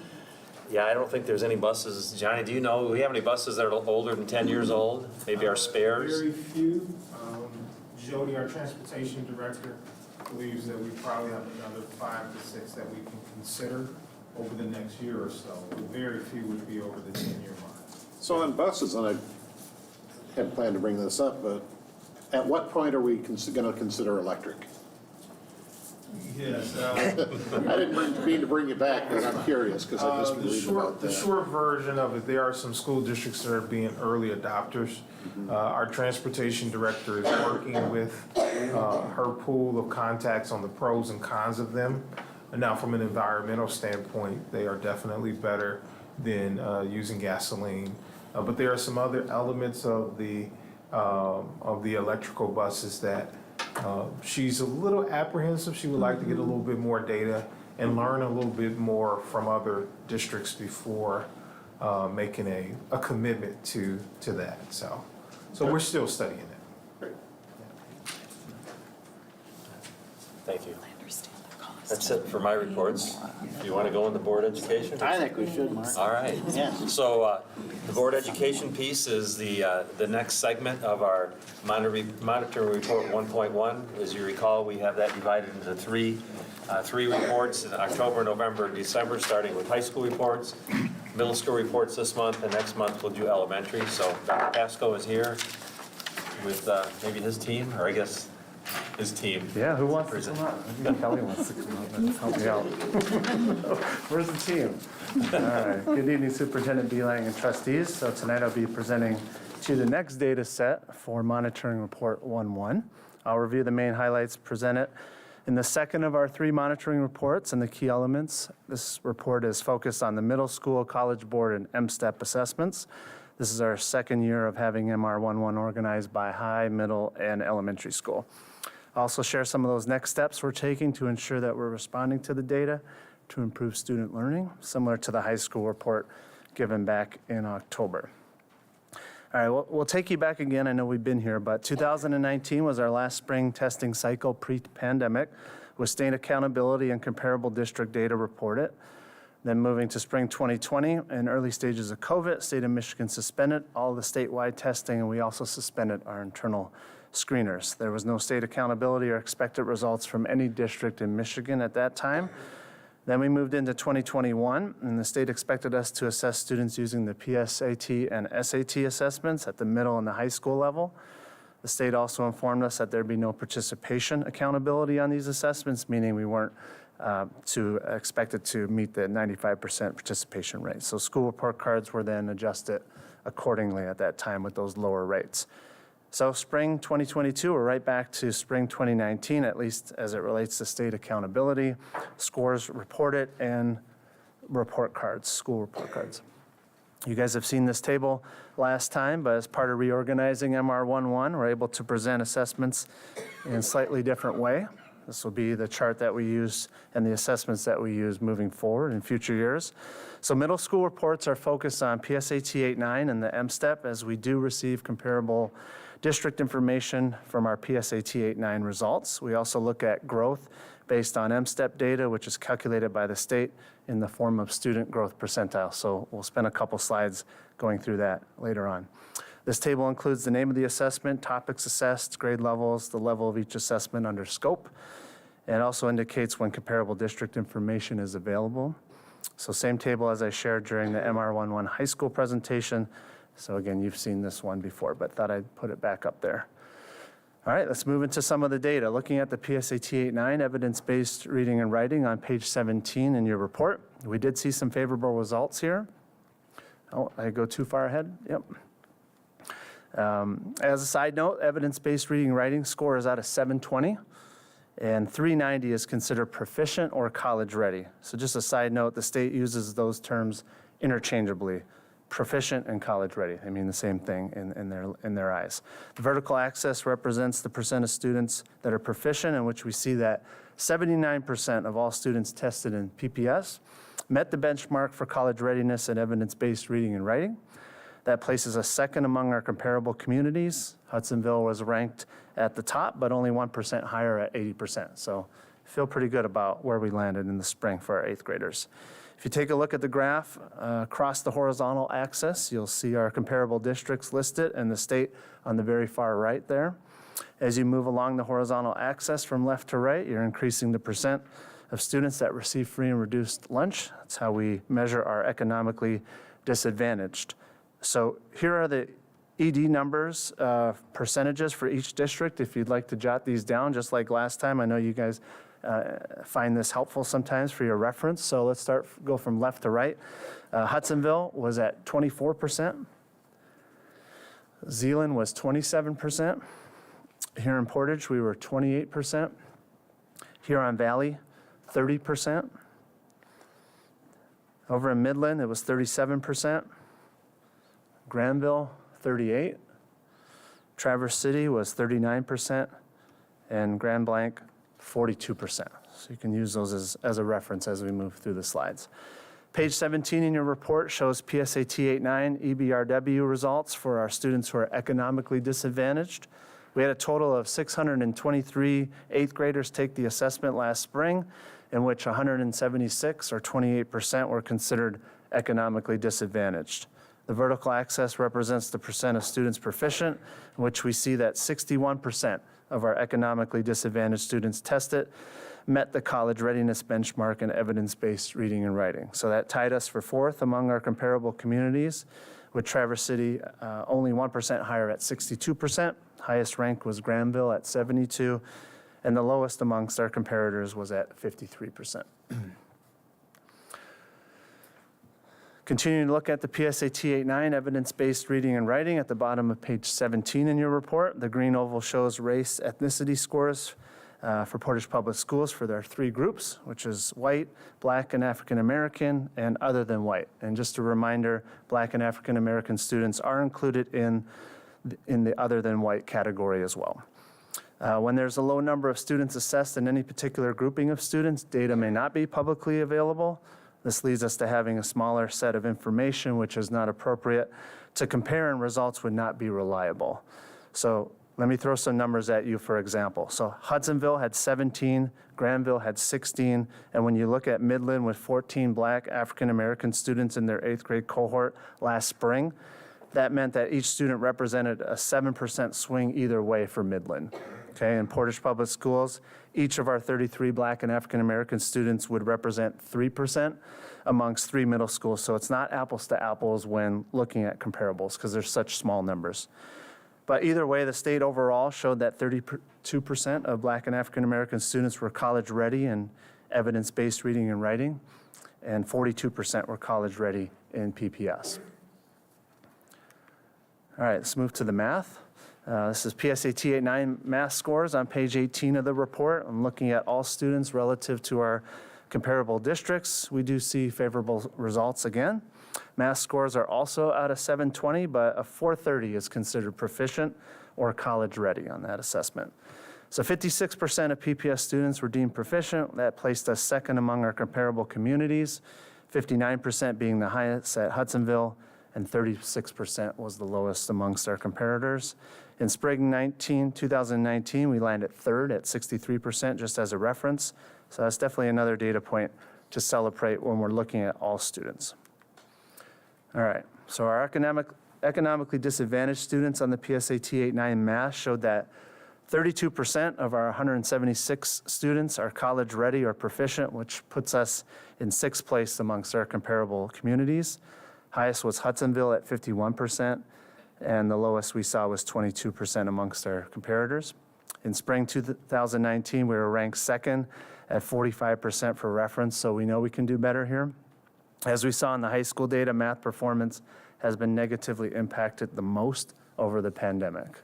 yeah, I don't think there's any buses. Johnny, do you know, do we have any buses that are older than 10 years old? Maybe our spares? Very few. Jody, our transportation director, believes that we probably have another 5 to 6 that we can consider over the next year or so. Very few would be over the 10-year mark. So on buses, and I had planned to bring this up, but at what point are we going to consider electric? Yes. I didn't mean to bring you back, but I'm curious because I've just been reading about The that. short version of it, there are some school districts that are being early adopters. Our transportation director is working with her pool of contacts on the pros and cons of them. And now, from an environmental standpoint, they are definitely better than using gasoline. But there are some other elements of the electrical buses that she's a little apprehensive. She would like to get a little bit more data and learn a little bit more from other districts before making a commitment to that. So we're still studying it. Great. Thank you. That's it for my reports. Do you want to go in the board education? I think we should, Mark. All right. Yeah. So the board education piece is the next segment of our monitoring report 1.1. As you recall, we have that divided into three reports in October, November, and December, starting with high school reports, middle school reports this month, and next month we'll do elementary. So Dr. Pasco is here with maybe his team, or I guess his team. Yeah, who wants to come up? I think Kelly wants to come up and help me out. Where's the team? All right. Good evening, Superintendent Beelang and trustees. So tonight I'll be presenting to you the next data set for Monitoring Report 1.1. I'll review the main highlights presented in the second of our 3 monitoring reports and the key elements. This report is focused on the middle school, college board, and M-STEP assessments. This is our second year of having MR11 organized by high, middle, and elementary school. I'll also share some of those next steps we're taking to ensure that we're responding to the data to improve student learning, similar to the high school report given back in October. All right, we'll take you back again. I know we've been here, but 2019 was our last spring testing cycle pre-pandemic with state accountability and comparable district data reported. Then moving to spring 2020 and early stages of COVID, state of Michigan suspended all the statewide testing, and we also suspended our internal screeners. There was no state accountability or expected results from any district in Michigan at that time. Then we moved into 2021, and the state expected us to assess students using the PSAT and SAT assessments at the middle and the high school level. The state also informed us that there'd be no participation accountability on these assessments, meaning we weren't expected to meet the 95% participation rate. So school report cards were then adjusted accordingly at that time with those lower rates. So spring 2022, we're right back to spring 2019, at least as it relates to state accountability, scores reported, and report cards, school report cards. You guys have seen this table last time, but as part of reorganizing MR11, we're able to present assessments in a slightly different way. This will be the chart that we use and the assessments that we use moving forward in future years. So middle school reports are focused on PSAT 8-9 and the M-STEP, as we do receive comparable district information from our PSAT 8-9 results. We also look at growth based on M-STEP data, which is calculated by the state in the form of student growth percentile. So we'll spend a couple slides going through that later on. This table includes the name of the assessment, topics assessed, grade levels, the level of each assessment under scope, and also indicates when comparable district information is available. So same table as I shared during the MR11 high school presentation. So again, you've seen this one before, but thought I'd put it back up there. All right, let's move into some of the data. Looking at the PSAT 8-9 evidence-based reading and writing on page 17 in your report, we did see some favorable results here. Oh, I go too far ahead? Yep. As a side note, evidence-based reading and writing score is out of 720, and 390 is considered proficient or college ready. So just a side note, the state uses those terms interchangeably. Proficient and college ready, they mean the same thing in their eyes. The vertical axis represents the percent of students that are proficient, in which we see that 79% of all students tested in PPS met the benchmark for college readiness and evidence-based reading and writing. That places us second among our comparable communities. Hudsonville was ranked at the top, but only 1% higher at 80%. So feel pretty good about where we landed in the spring for our 8th graders. If you take a look at the graph across the horizontal axis, you'll see our comparable districts listed and the state on the very far right there. As you move along the horizontal axis from left to right, you're increasing the percent of students that receive free and reduced lunch. That's how we measure our economically disadvantaged. So here are the ED numbers, percentages for each district. If you'd like to jot these down, just like last time, I know you guys find this helpful sometimes for your reference. So let's go from left to right. Hudsonville was at 24%. Zeeland was 27%. Here in Portage, we were 28%. Huron Valley, 30%. Over in Midland, it was 37%. Granville, 38%. Traverse City was 39%. And Grand Blanc, 42%. So you can use those as a reference as we move through the slides. Page 17 in your report shows PSAT 8-9 EBRW results for our students who are economically disadvantaged. We had a total of 623 8th graders take the assessment last spring, in which 176, or 28%, were considered economically disadvantaged. The vertical axis represents the percent of students proficient, in which we see that 61% of our economically disadvantaged students tested met the college readiness benchmark in evidence-based reading and writing. So that tied us for 4th among our comparable communities, with Traverse City only 1% higher at 62%. Highest rank was Granville at 72%, and the lowest amongst our comparators was at 53%. Continuing to look at the PSAT 8-9 evidence-based reading and writing at the bottom of page 17 in your report, the green oval shows race ethnicity scores for Portage Public Schools for their 3 groups, which is white, black, and African American, and other than white. And just a reminder, black and African American students are included in the other than white category as well. When there's a low number of students assessed in any particular grouping of students, data may not be publicly available. This leads us to having a smaller set of information, which is not appropriate to compare, and results would not be reliable. So let me throw some numbers at you, for example. So Hudsonville had 17, Granville had 16, and when you look at Midland with 14 black African-American students in their 8th grade cohort last spring, that meant that each student represented a 7% swing either way for Midland. Okay, in Portage Public Schools, each of our 33 black and African-American students would represent 3% amongst 3 middle schools. So it's not apples to apples when looking at comparables because there's such small numbers. But either way, the state overall showed that 32% of Black and African American students were college ready in evidence-based reading and writing, and 42% were college ready in PPS. All right, let's move to the math. This is PSAT 8-9 math scores on page 18 of the report. I'm looking at all students relative to our comparable districts. We do see favorable results again. Math scores are also out of 720, but a 430 is considered proficient or college ready on that assessment. So 56% of PPS students were deemed proficient. That placed us second among our comparable communities, 59% being the highest at Hudsonville, and 36% was the lowest amongst our comparators. In spring 2019, we landed third at 63%, just as a reference. So that's definitely another data point to celebrate when we're looking at all students. All right, so our economically disadvantaged students on the PSAT 8-9 math showed that 32% of our 176 students are college ready or proficient, which puts us in 6th place amongst our comparable communities. Highest was Hudsonville at 51%, and the lowest we saw was 22% amongst our comparators. In spring 2019, we were ranked second at 45% for reference, so we know we can do better here. As we saw in the high school data, math performance has been negatively impacted the most over the pandemic.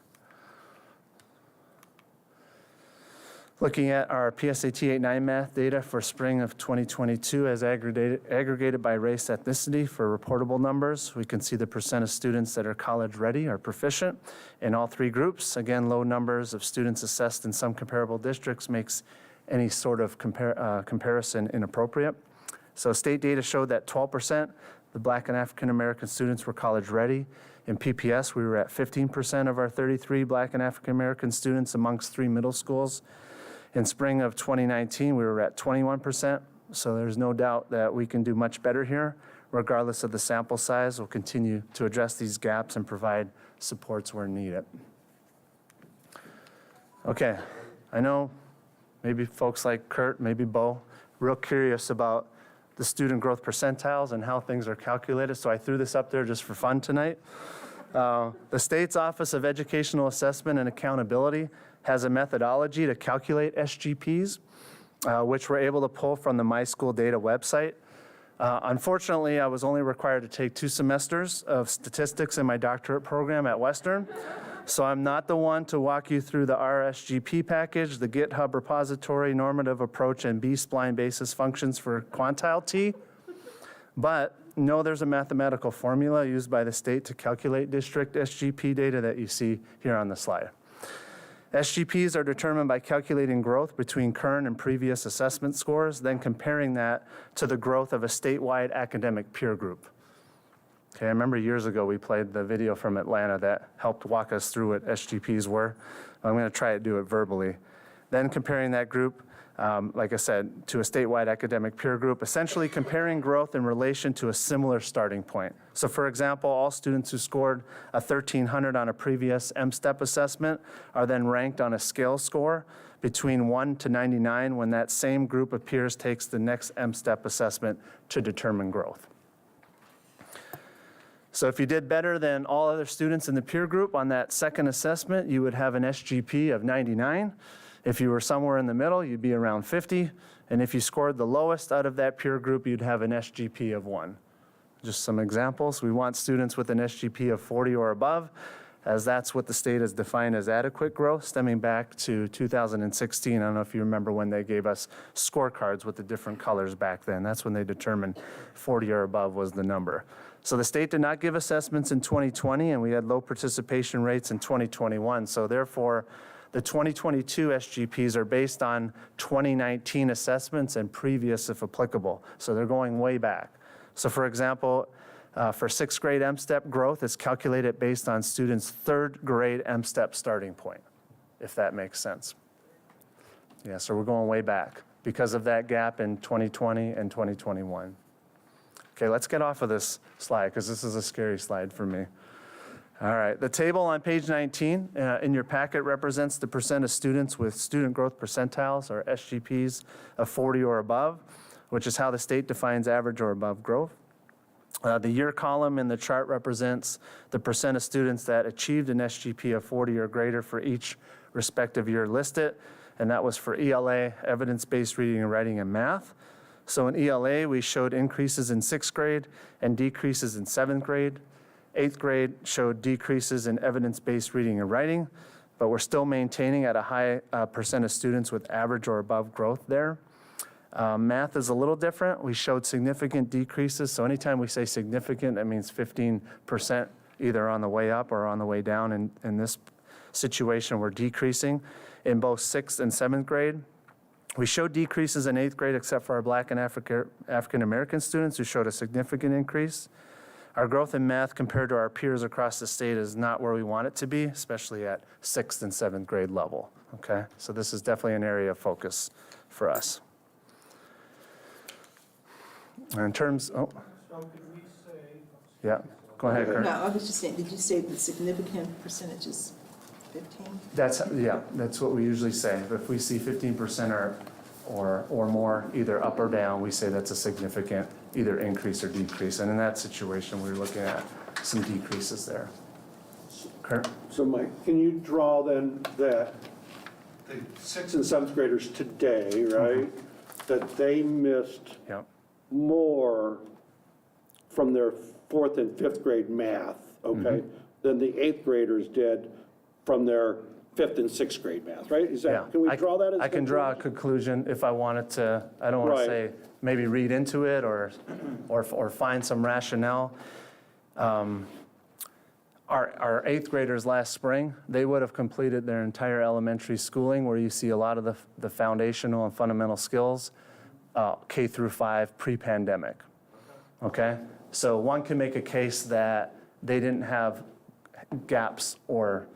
Looking at our PSAT 8-9 math data for spring of 2022 as aggregated by race ethnicity for reportable numbers, we can see the percent of students that are college ready or proficient in all 3 groups. Again, low numbers of students assessed in some comparable districts makes any sort of comparison inappropriate. So state data showed that 12% the Black and African American students were college ready. In PPS, we were at 15% of our 33 Black and African American students amongst 3 middle schools. In spring of 2019, we were at 21%, so there's no doubt that we can do much better here. Regardless of the sample size, we'll continue to address these gaps and provide supports where needed. Okay, I know maybe folks like Kurt, maybe Bo, real curious about the student growth percentiles and how things are calculated, so I threw this up there just for fun tonight. The state's Office of Educational Assessment and Accountability has a methodology to calculate SGPs, which we're able to pull from the My School Data website. Unfortunately, I was only required to take 2 semesters of statistics in my doctorate program at Western, so I'm not the one to walk you through the RSGP package, the GitHub repository, normative approach, and B-spline basis functions for quantile T, but know there's a mathematical formula used by the state to calculate district SGP data that you see here on the slide. SGPs are determined by calculating growth between current and previous assessment scores, then comparing that to the growth of a statewide academic peer group. Okay, I remember years ago we played the video from Atlanta that helped walk us through what SGPs were. I'm going to try to do it verbally. Then comparing that group, like I said, to a statewide academic peer group, essentially comparing growth in relation to a similar starting point. So for example, all students who scored a 1300 on a previous M-STEP assessment are then ranked on a scale score between 1 to 99 when that same group of peers takes the next M-STEP assessment to determine growth. So if you did better than all other students in the peer group on that second assessment, you would have an SGP of 99. If you were somewhere in the middle, you'd be around 50. And if you scored the lowest out of that peer group, you'd have an SGP of 1. Just some examples. We want students with an SGP of 40 or above, as that's what the state has defined as adequate growth, stemming back to 2016. I don't know if you remember when they gave us scorecards with the different colors back then. That's when they determined 40 or above was the number. So the state did not give assessments in 2020, and we had low participation rates in 2021. So therefore, the 2022 SGPs are based on 2019 assessments and previous, if applicable. So they're going way back. So for example, for 6th grade M-STEP growth is calculated based on students' 3rd grade M-STEP starting point, if that makes sense. Yeah, so we're going way back because of that gap in 2020 and 2021. Okay, let's get off of this slide because this is a scary slide for me. All right, the table on page 19 in your packet represents the percent of students with student growth percentiles, or SGPs, of 40 or above, which is how the state defines average or above growth. The year column in the chart represents the percent of students that achieved an SGP of 40 or greater for each respective year listed, and that was for ELA, evidence-based reading and writing, and math. So in ELA, we showed increases in 6th grade and decreases in 7th grade. 8th grade showed decreases in evidence-based reading and writing, but we're still maintaining at a high percent of students with average or above growth there. Math is a little different. We showed significant decreases. So anytime we say significant, that means 15% either on the way up or on the way down. In this situation, we're decreasing in both 6th and 7th grade. We showed decreases in 8th grade except for our Black and African American students who showed a significant increase. Our growth in math compared to our peers across the state is not where we want it to be, especially at 6th and 7th grade level, okay? So this is definitely an area of focus for us. In terms, So could we say? yeah, go ahead, Kurt. No, I was just saying, did you say the significant percentage is 15? That's what we usually say. If we see 15% or more, either up or down, we say that's a significant either increase or decrease. And in that situation, we're looking at some decreases there. Kurt? So Mike, can you draw then that the 6th and 7th graders today, right, that they missed Yep. more from their 4th and 5th grade math, okay, than the 8th graders did from their 5th and 6th grade math, right? Is Yeah. that, can we draw that as? I can draw a conclusion if I wanted to. I don't want to Right. say maybe read into it or find some rationale. Our 8th graders last spring, they would have completed their entire elementary schooling where you see a lot of the foundational and fundamental skills, K through 5 pre-pandemic, okay? So one can make a case that they didn't have gaps or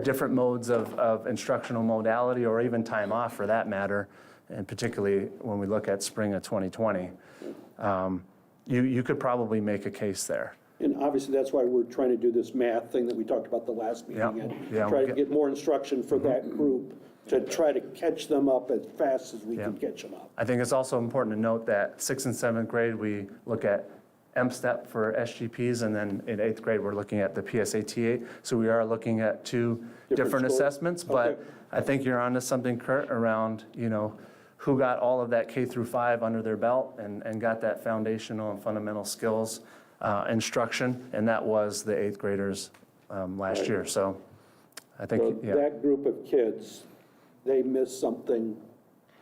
different modes of instructional modality or even time off for that matter, and particularly when we look at spring of 2020. You could probably make a case there. And obviously, that's why we're trying to do this math thing that we talked about the last meeting. Yeah, And yeah, try we'll to get- get more instruction for that group to try to catch them up as fast as we can Yeah. catch them up. I think it's also important to note that 6th and 7th grade, we look at M-STEP for SGPs, and then in 8th grade, we're looking at the PSAT. So we are looking at two different scores? assessments, but Okay. I think you're onto something, Kurt, around, who got all of that K through 5 under their belt and got that foundational and fundamental skills instruction, and that was the 8th graders last year. So I So think, yeah. that group of kids, they missed something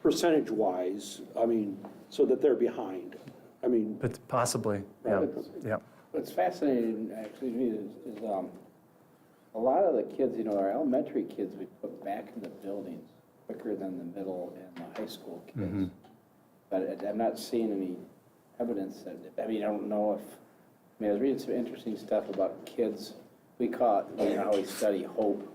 percentage-wise, I mean, so that they're behind. I mean, But possibly, yeah, Right. yeah. What's fascinating, actually, to me is a lot of the kids, our elementary kids, we put back in the buildings quicker than the middle and the high school kids. But I'm not seeing any evidence that, I don't know if, I was reading some interesting stuff about kids. We call it, how we study hope,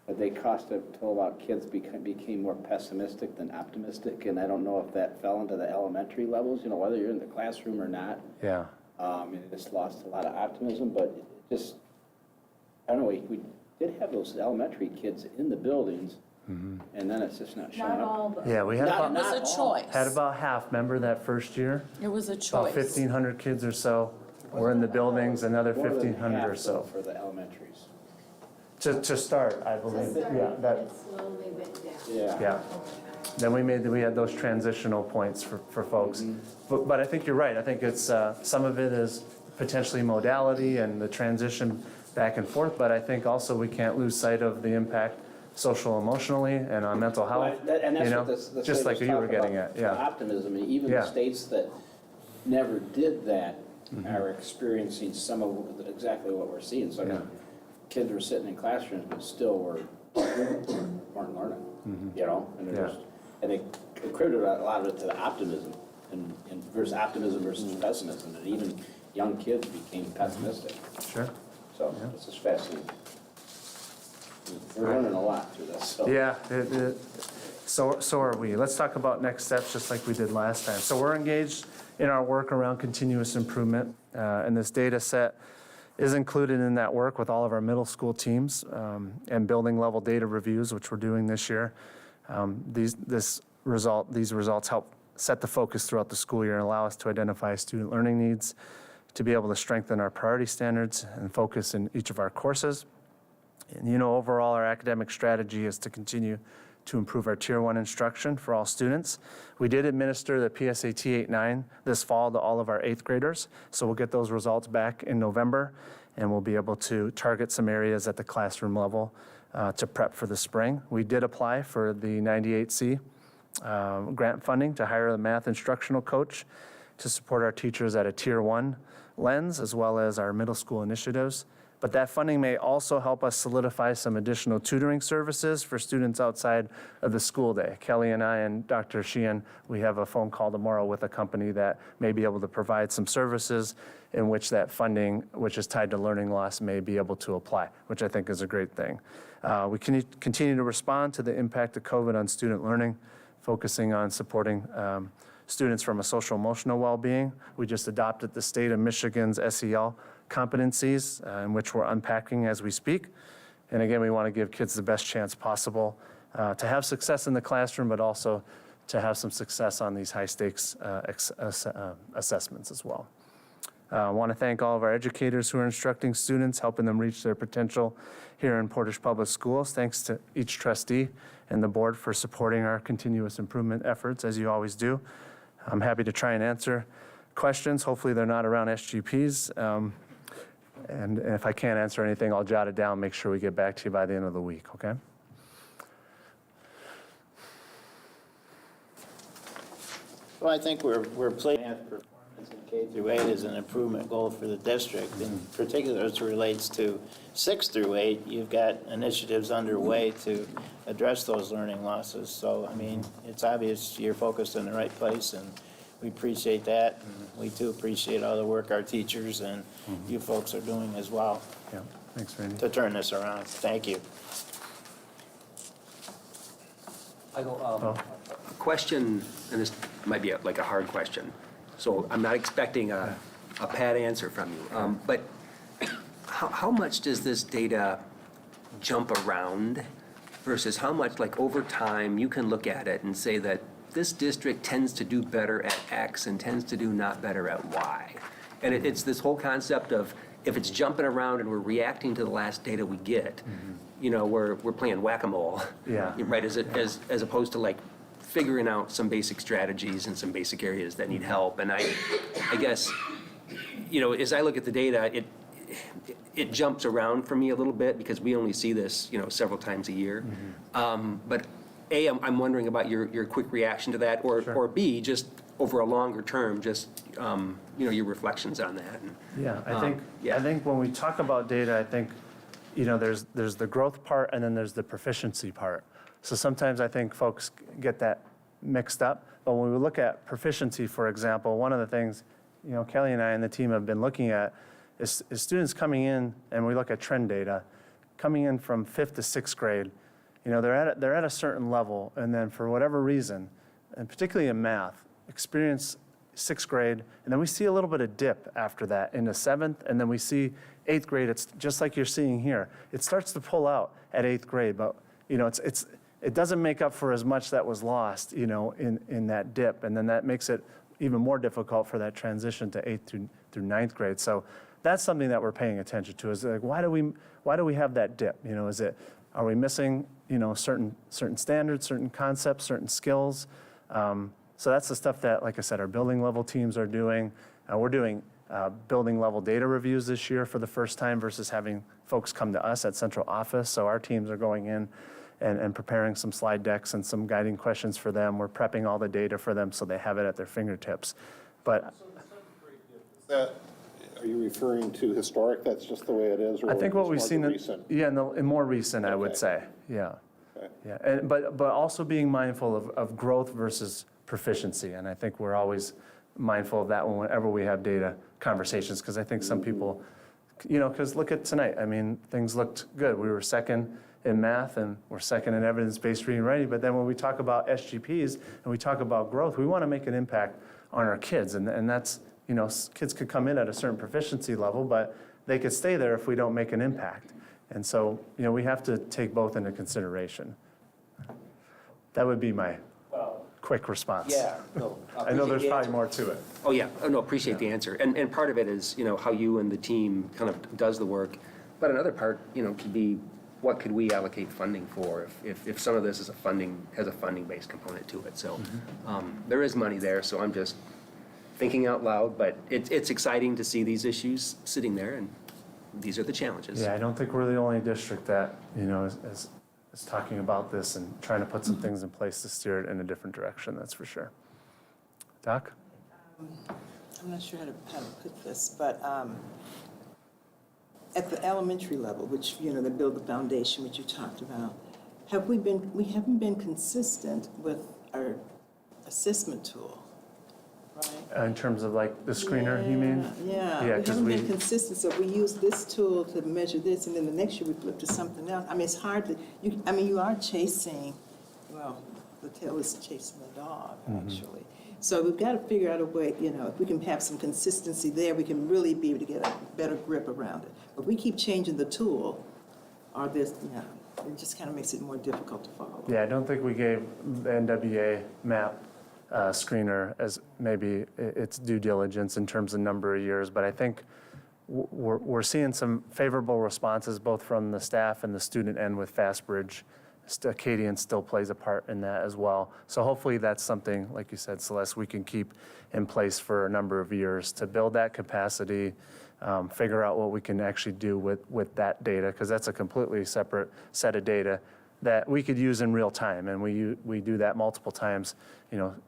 but they cost it till about kids became more pessimistic than optimistic, and I don't know if that fell into the elementary levels, whether you're in the classroom or not. Yeah. It just lost a lot of optimism, but it just, I don't know, we did have those elementary kids in the buildings, and then it's just not showing Not up. all, but Yeah, we had it about, was a choice. had about half, remember that first year? It was a About choice. 1,500 kids or so were in the buildings, another More than 1,500 or half, so. though, for the elementaries. To start, I believe, yeah, that, slowly went down. yeah. Then we had those transitional points for folks. But I think you're right, I think it's, some of it is potentially modality and the transition back and forth, but I think also we can't lose sight of the impact social, emotionally, and on mental health, And that's you what know, the just like studies you were talk getting about, at, yeah. optimism, and even the Yeah. states that never did that are experiencing some of exactly what we're seeing. So I mean, Yeah. kids were sitting in classrooms, but still weren't learning, and it Yeah. was, and they attributed a lot of it to the optimism and versus optimism versus pessimism, and even young kids became pessimistic. Sure. So this is fascinating. We're learning a lot through this. So. Yeah, so are we. Let's talk about next steps, just like we did last time. So we're engaged in our work around continuous improvement, and this data set is included in that work with all of our middle school teams and building level data reviews, which we're doing this year. These results help set the focus throughout the school year and allow us to identify student learning needs, to be able to strengthen our priority standards and focus in each of our courses. And overall, our academic strategy is to continue to improve our Tier 1 instruction for all students. We did administer the PSAT 8-9 this fall to all of our 8th graders, so we'll get those results back in November, and we'll be able to target some areas at the classroom level to prep for the spring. We did apply for the 98C grant funding to hire a math instructional coach to support our teachers at a Tier 1 lens, as well as our middle school initiatives. But that funding may also help us solidify some additional tutoring services for students outside of the school day. Kelly and I and Dr. Sheehan, we have a phone call tomorrow with a company that may be able to provide some services in which that funding, which is tied to learning loss, may be able to apply, which I think is a great thing. We can continue to respond to the impact of COVID on student learning, focusing on supporting students from a social emotional well-being. We just adopted the state of Michigan's SEL competencies, in which we're unpacking as we speak. And again, we want to give kids the best chance possible to have success in the classroom, but also to have some success on these high-stakes assessments as well. I want to thank all of our educators who are instructing students, helping them reach their potential here in Portage Public Schools. Thanks to each trustee and the board for supporting our continuous improvement efforts, as you always do. I'm happy to try and answer questions. Hopefully they're not around SGPs. And if I can't answer anything, I'll jot it down, make sure we get back to you by the end of the week, okay? Well, I think we're playing math performance in K through 8 as an improvement goal for the district. In particular, as it relates to 6 through 8, you've got initiatives underway to address those learning losses. So, I mean, it's obvious you're focused in the right place, and we appreciate that. And we too appreciate all the work our teachers and you folks are doing as well Yeah, thanks, Randy. to turn this around. Thank you. A question, and this might be like a hard question, so I'm not expecting a pat answer from you. But how much does this data jump around versus how much, like over time, you can look at it and say that this district tends to do better at X and tends to do not better at Y? And it's this whole concept of if it's jumping around and we're reacting to the last data we get, we're playing whack-a-mole. Yeah. Right, as opposed to like figuring out some basic strategies and some basic areas that need help. And I guess, as I look at the data, it jumps around for me a little bit because we only see this, several times a year. But A, I'm wondering about your quick reaction to that, or B, just over a longer term, just, your reflections on that. Yeah, I think when we talk about data, I think, there's the growth part and then there's the proficiency part. So sometimes I think folks get that mixed up. But when we look at proficiency, for example, one of the things, Kelly and I and the team have been looking at is students coming in, and we look at trend data, coming in from 5th to 6th grade, they're at a certain level, and then for whatever reason, and particularly in math, experience 6th grade, and then we see a little bit of dip after that into 7th, and then we see 8th grade. It's just like you're seeing here. It starts to pull out at 8th grade, but it doesn't make up for as much that was lost, in that dip, and then that makes it even more difficult for that transition to 8th through 9th grade. So that's something that we're paying attention to. Is like, why do we have that dip? Are we missing, certain standards, certain concepts, certain skills? So that's the stuff that, like I said, our building level teams are doing. We're doing building level data reviews this year for the first time versus having folks come to us at central office. So our teams are going in and preparing some slide decks and some guiding questions for them. We're prepping all the data for them so they have it at their fingertips. But Are you referring to historic, that's just the way it is? Or I think what we've more seen, recent? in more recent, I would Okay. say, yeah. Okay. Yeah, but also being mindful of growth versus proficiency, and I think we're always mindful of that whenever we have data conversations, because I think some people, because look at tonight, things looked good. We were second in math, and we're second in evidence-based reading and writing, but then when we talk about SGPs and we talk about growth, we want to make an impact on our kids, and that's, kids could come in at a certain proficiency level, but they could stay there if we don't make an impact. And so, we have to take both into consideration. That would be my quick response. Yeah, no. I know there's appreciate the probably answer. more to it. Oh, yeah, oh, no, appreciate the answer. And part of it is, how you and the team kind of does the work. But another part, could be, what could we allocate funding for if some of this is has a funding-based component to it? So there is money there, so I'm just thinking out loud, but it's exciting to see these issues sitting there, and these are the challenges. Yeah, I don't think we're the only district that, is talking about this and trying to put some things in place to steer it in a different direction, that's for sure. Doc? I'm not sure how to put this, but at the elementary level, which, they build the foundation, which you talked about, we haven't been consistent with our assessment tool, right? In terms of like the screener, you mean? Yeah, Yeah, we 'cause haven't we- been consistent, so we use this tool to measure this, and then the next year we flip to something else. I mean, it's hard to, you are chasing, well, the tail is chasing the dog, actually. So we've got to figure out a way, if we can have some consistency there, we can really be able to get a better grip around it. But we keep changing the tool, or this, it just kind of makes it more difficult to follow. Yeah, I don't think we gave the NWA map screener as maybe its due diligence in terms of number of years, but I think we're seeing some favorable responses both from the staff and the student end with FastBridge. Acadian still plays a part in that as well. So hopefully that's something, like you said, Celeste, we can keep in place for a number of years to build that capacity, figure out what we can actually do with that data, because that's a completely separate set of data that we could use in real time. And we do that multiple times,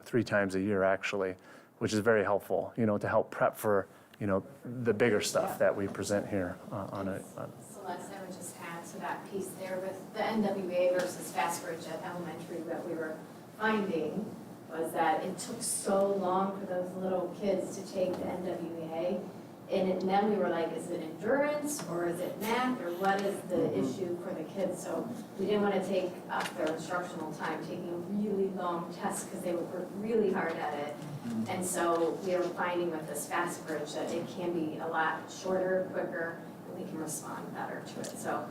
3 times a year actually, which is very helpful, to help prep for, the bigger stuff that we present here on a. Celeste, I would just add to that piece there with the NWA versus FastBridge at elementary, what we were finding was that it took so long for those little kids to take the NWA. And then we were like, is it endurance or is it math or what is the issue for the kids? So we didn't want to take up their instructional time taking a really long test because they would work really hard at it. And so we are finding with this FastBridge that it can be a lot shorter, quicker, and we can respond better to it. So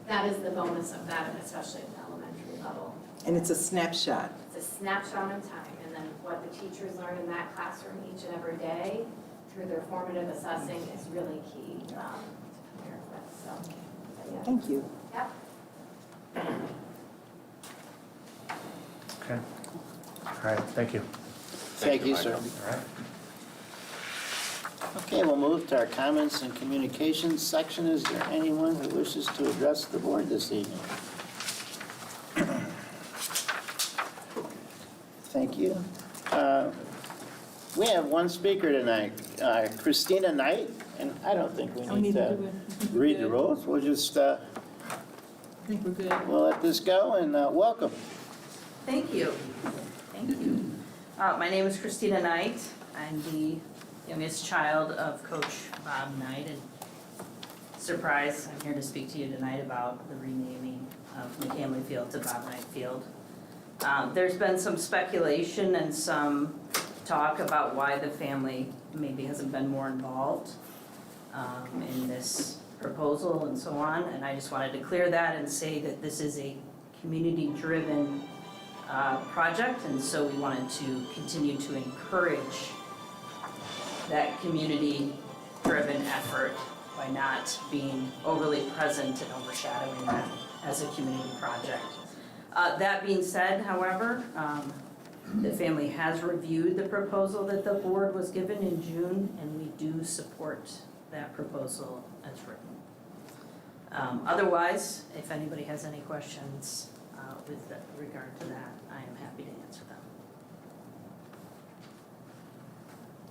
that is the bonus of that, especially at the elementary level. And it's a snapshot. It's a snapshot in time, and then what the teachers learn in that classroom each and every day through their formative assessing is really key to compare with. So, yeah. Thank you. Yep. Okay. All right, thank you. Thank you, sir. All right. Okay, we'll move to our comments and communications section. Is there anyone who wishes to address the board this evening? Thank you. We have one speaker tonight, Christina Knight, and I don't think we need to read the rules. We'll just, I think we're good. we'll let this go, and welcome. Thank you. Thank you. My name is Christina Knight. I'm the youngest child of Coach Bob Knight. And surprise, I'm here to speak to you tonight about the renaming of McCamley Field to Bob Knight Field. There's been some speculation and some talk about why the family maybe hasn't been more involved in this proposal and so on. And I just wanted to clear that and say that this is a community-driven project, and so we wanted to continue to encourage that community-driven effort by not being overly present and overshadowing that as a community project. That being said, however, the family has reviewed the proposal that the board was given in June, and we do support that proposal as written. Otherwise, if anybody has any questions with regard to that, I am happy to answer them.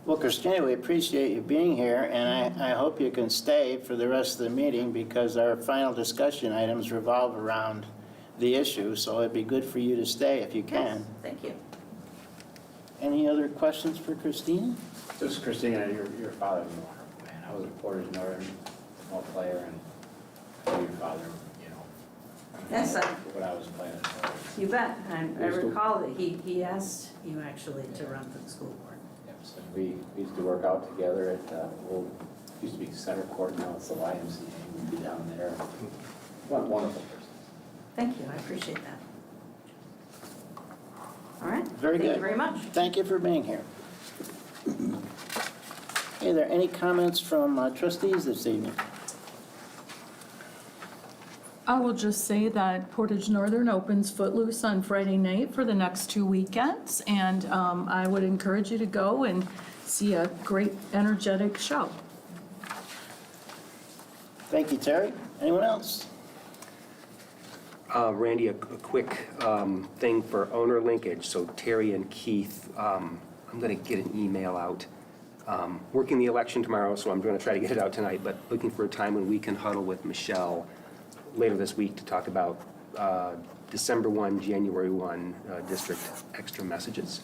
Well, Christina, we appreciate you being here, and I hope you can stay for the rest of the meeting because our final discussion items revolve around the issue, so it'd be good for you to stay if you can. Yes, thank you. Any other questions for Christina? Just Christina, your father, man, I was a Portage Northern ball player, and your father, Yes, what I was playing. you bet. I recall that he asked you actually to run for the school board. Yep, so we used to work out together at old, used to be Center Court, now it's the YMCA. We'd be down there. What a wonderful person. Thank you, I appreciate that. All right. Very good. Thank you very much. Thank you for being here. Are there any comments from trustees this evening? I will just say that Portage Northern opens Footloose on Friday night for the next 2 weekends, and I would encourage you to go and see a great, energetic show. Thank you, Terry. Anyone else? Randy, a quick thing for owner linkage. So Terry and Keith, I'm going to get an email out. Working the election tomorrow, so I'm going to try to get it out tonight, but looking for a time when we can huddle with Michelle later this week to talk about December 1, January 1 district extra messages.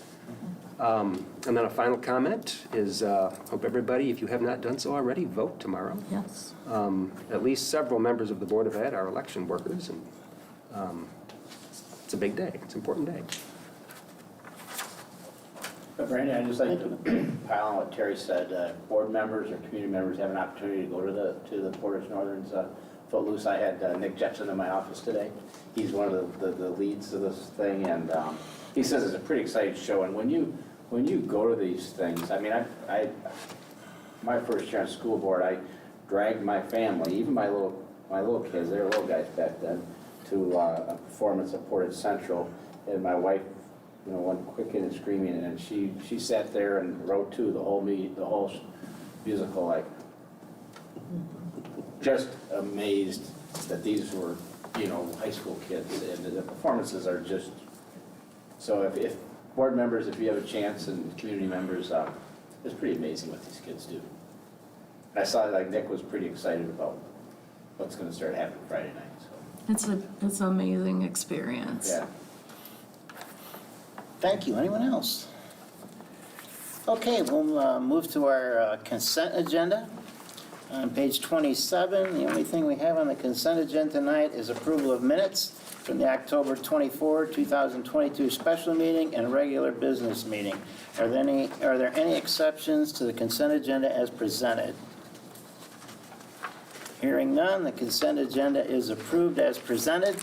And then a final comment is, hope everybody, if you have not done so already, vote tomorrow. Yes. At least several members of the Board of Ed are election workers, and it's a big day. It's an important day. But Randy, I'd just like to pile on what Terry said. Board members or community members have an opportunity to go to the Portage Northern's Footloose. I had Nick Jetson in my office today. He's one of the leads of this thing, and he says it's a pretty exciting show. And when you go to these things, I mean, I my first year on school board, I dragged my family, even my little kids, they were little guys back then, to a performance at Portage Central, and my wife, went kicking and screaming, and she sat there and wrote the whole musical, like, just amazed that these were, high school kids, and the performances are just, so if board members, if you have a chance, and community members, it's pretty amazing what these kids do. I saw, like, Nick was pretty excited about what's gonna start happening Friday night, so. It's an amazing experience. Yeah. Thank you. Anyone else? Okay, we'll move to our consent agenda. On page 27, the only thing we have on the consent agenda tonight is approval of minutes from the October 24, 2022 special meeting and regular business meeting. Are there any exceptions to the consent agenda as presented? Hearing none, the consent agenda is approved as presented.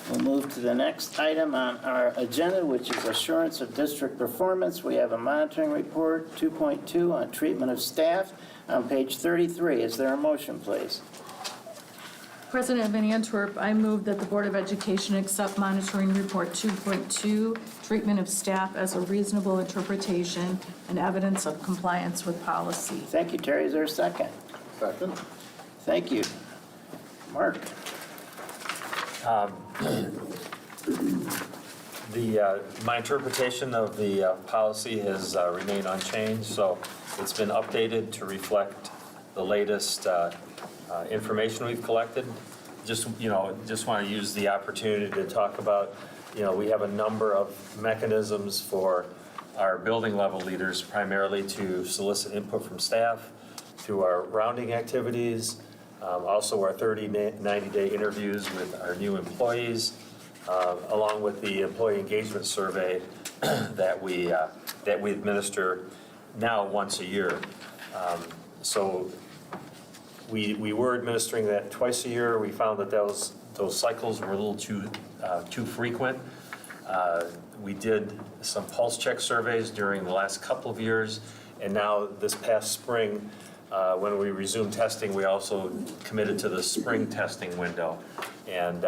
We'll move to the next item on our agenda, which is assurance of district performance. We have a monitoring report, 2.2, on treatment of staff on page 33. Is there a motion, please? President Van Antwerp, I move that the Board of Education accept monitoring report 2.2, treatment of staff as a reasonable interpretation and evidence of compliance with policy. Thank you, Terry. Is there a second? Second? Thank you. Mark? My interpretation of the policy has remained unchanged, so it's been updated to reflect the latest information we've collected. Just want to use the opportunity to talk about, we have a number of mechanisms for our building level leaders, primarily to solicit input from staff, through our rounding activities, also our 30, 90-day interviews with our new employees, along with the employee engagement survey that we administer now once a year. So we were administering that twice a year. We found that those cycles were a little too frequent. We did some pulse check surveys during the last couple of years, and now this past spring, when we resumed testing, we also committed to the spring testing window. And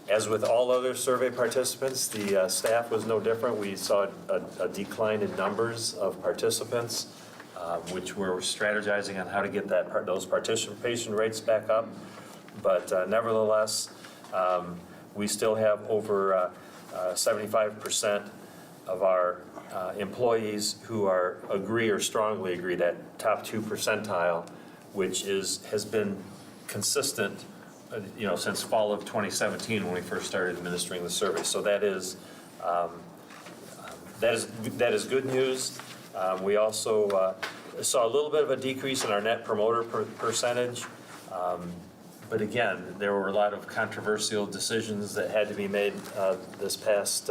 as with all other survey participants, the staff was no different. We saw a decline in numbers of participants, which we're strategizing on how to get those participation rates back up. But nevertheless, we still have over 75% of our employees who agree or strongly agree, that top 2 percentile, which has been consistent, since fall of 2017 when we first started administering the survey. So that is good news. We also saw a little bit of a decrease in our net promoter percentage. But again, there were a lot of controversial decisions that had to be made these past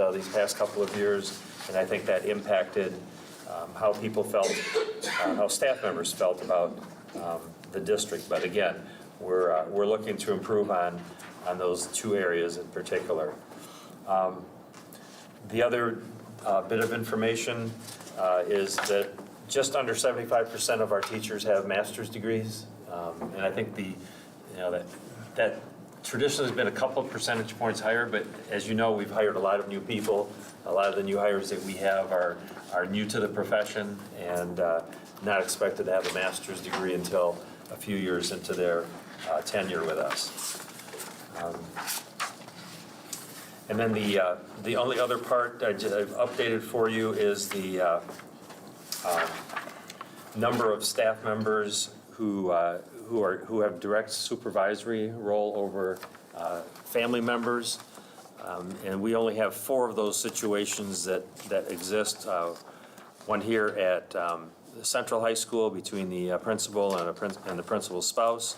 couple of years, and I think that impacted how people felt, how staff members felt about the district. But again, we're looking to improve on those 2 areas in particular. The other bit of information is that just under 75% of our teachers have master's degrees. And I think that traditionally has been a couple of percentage points higher, but as you know, we've hired a lot of new people. A lot of the new hires that we have are new to the profession and not expected to have a master's degree until a few years into their tenure with us. And then the only other part I've updated for you is the number of staff members who have direct supervisory role over family members. And we only have 4 of those situations that exist. One here at Central High School between the principal and the principal's spouse.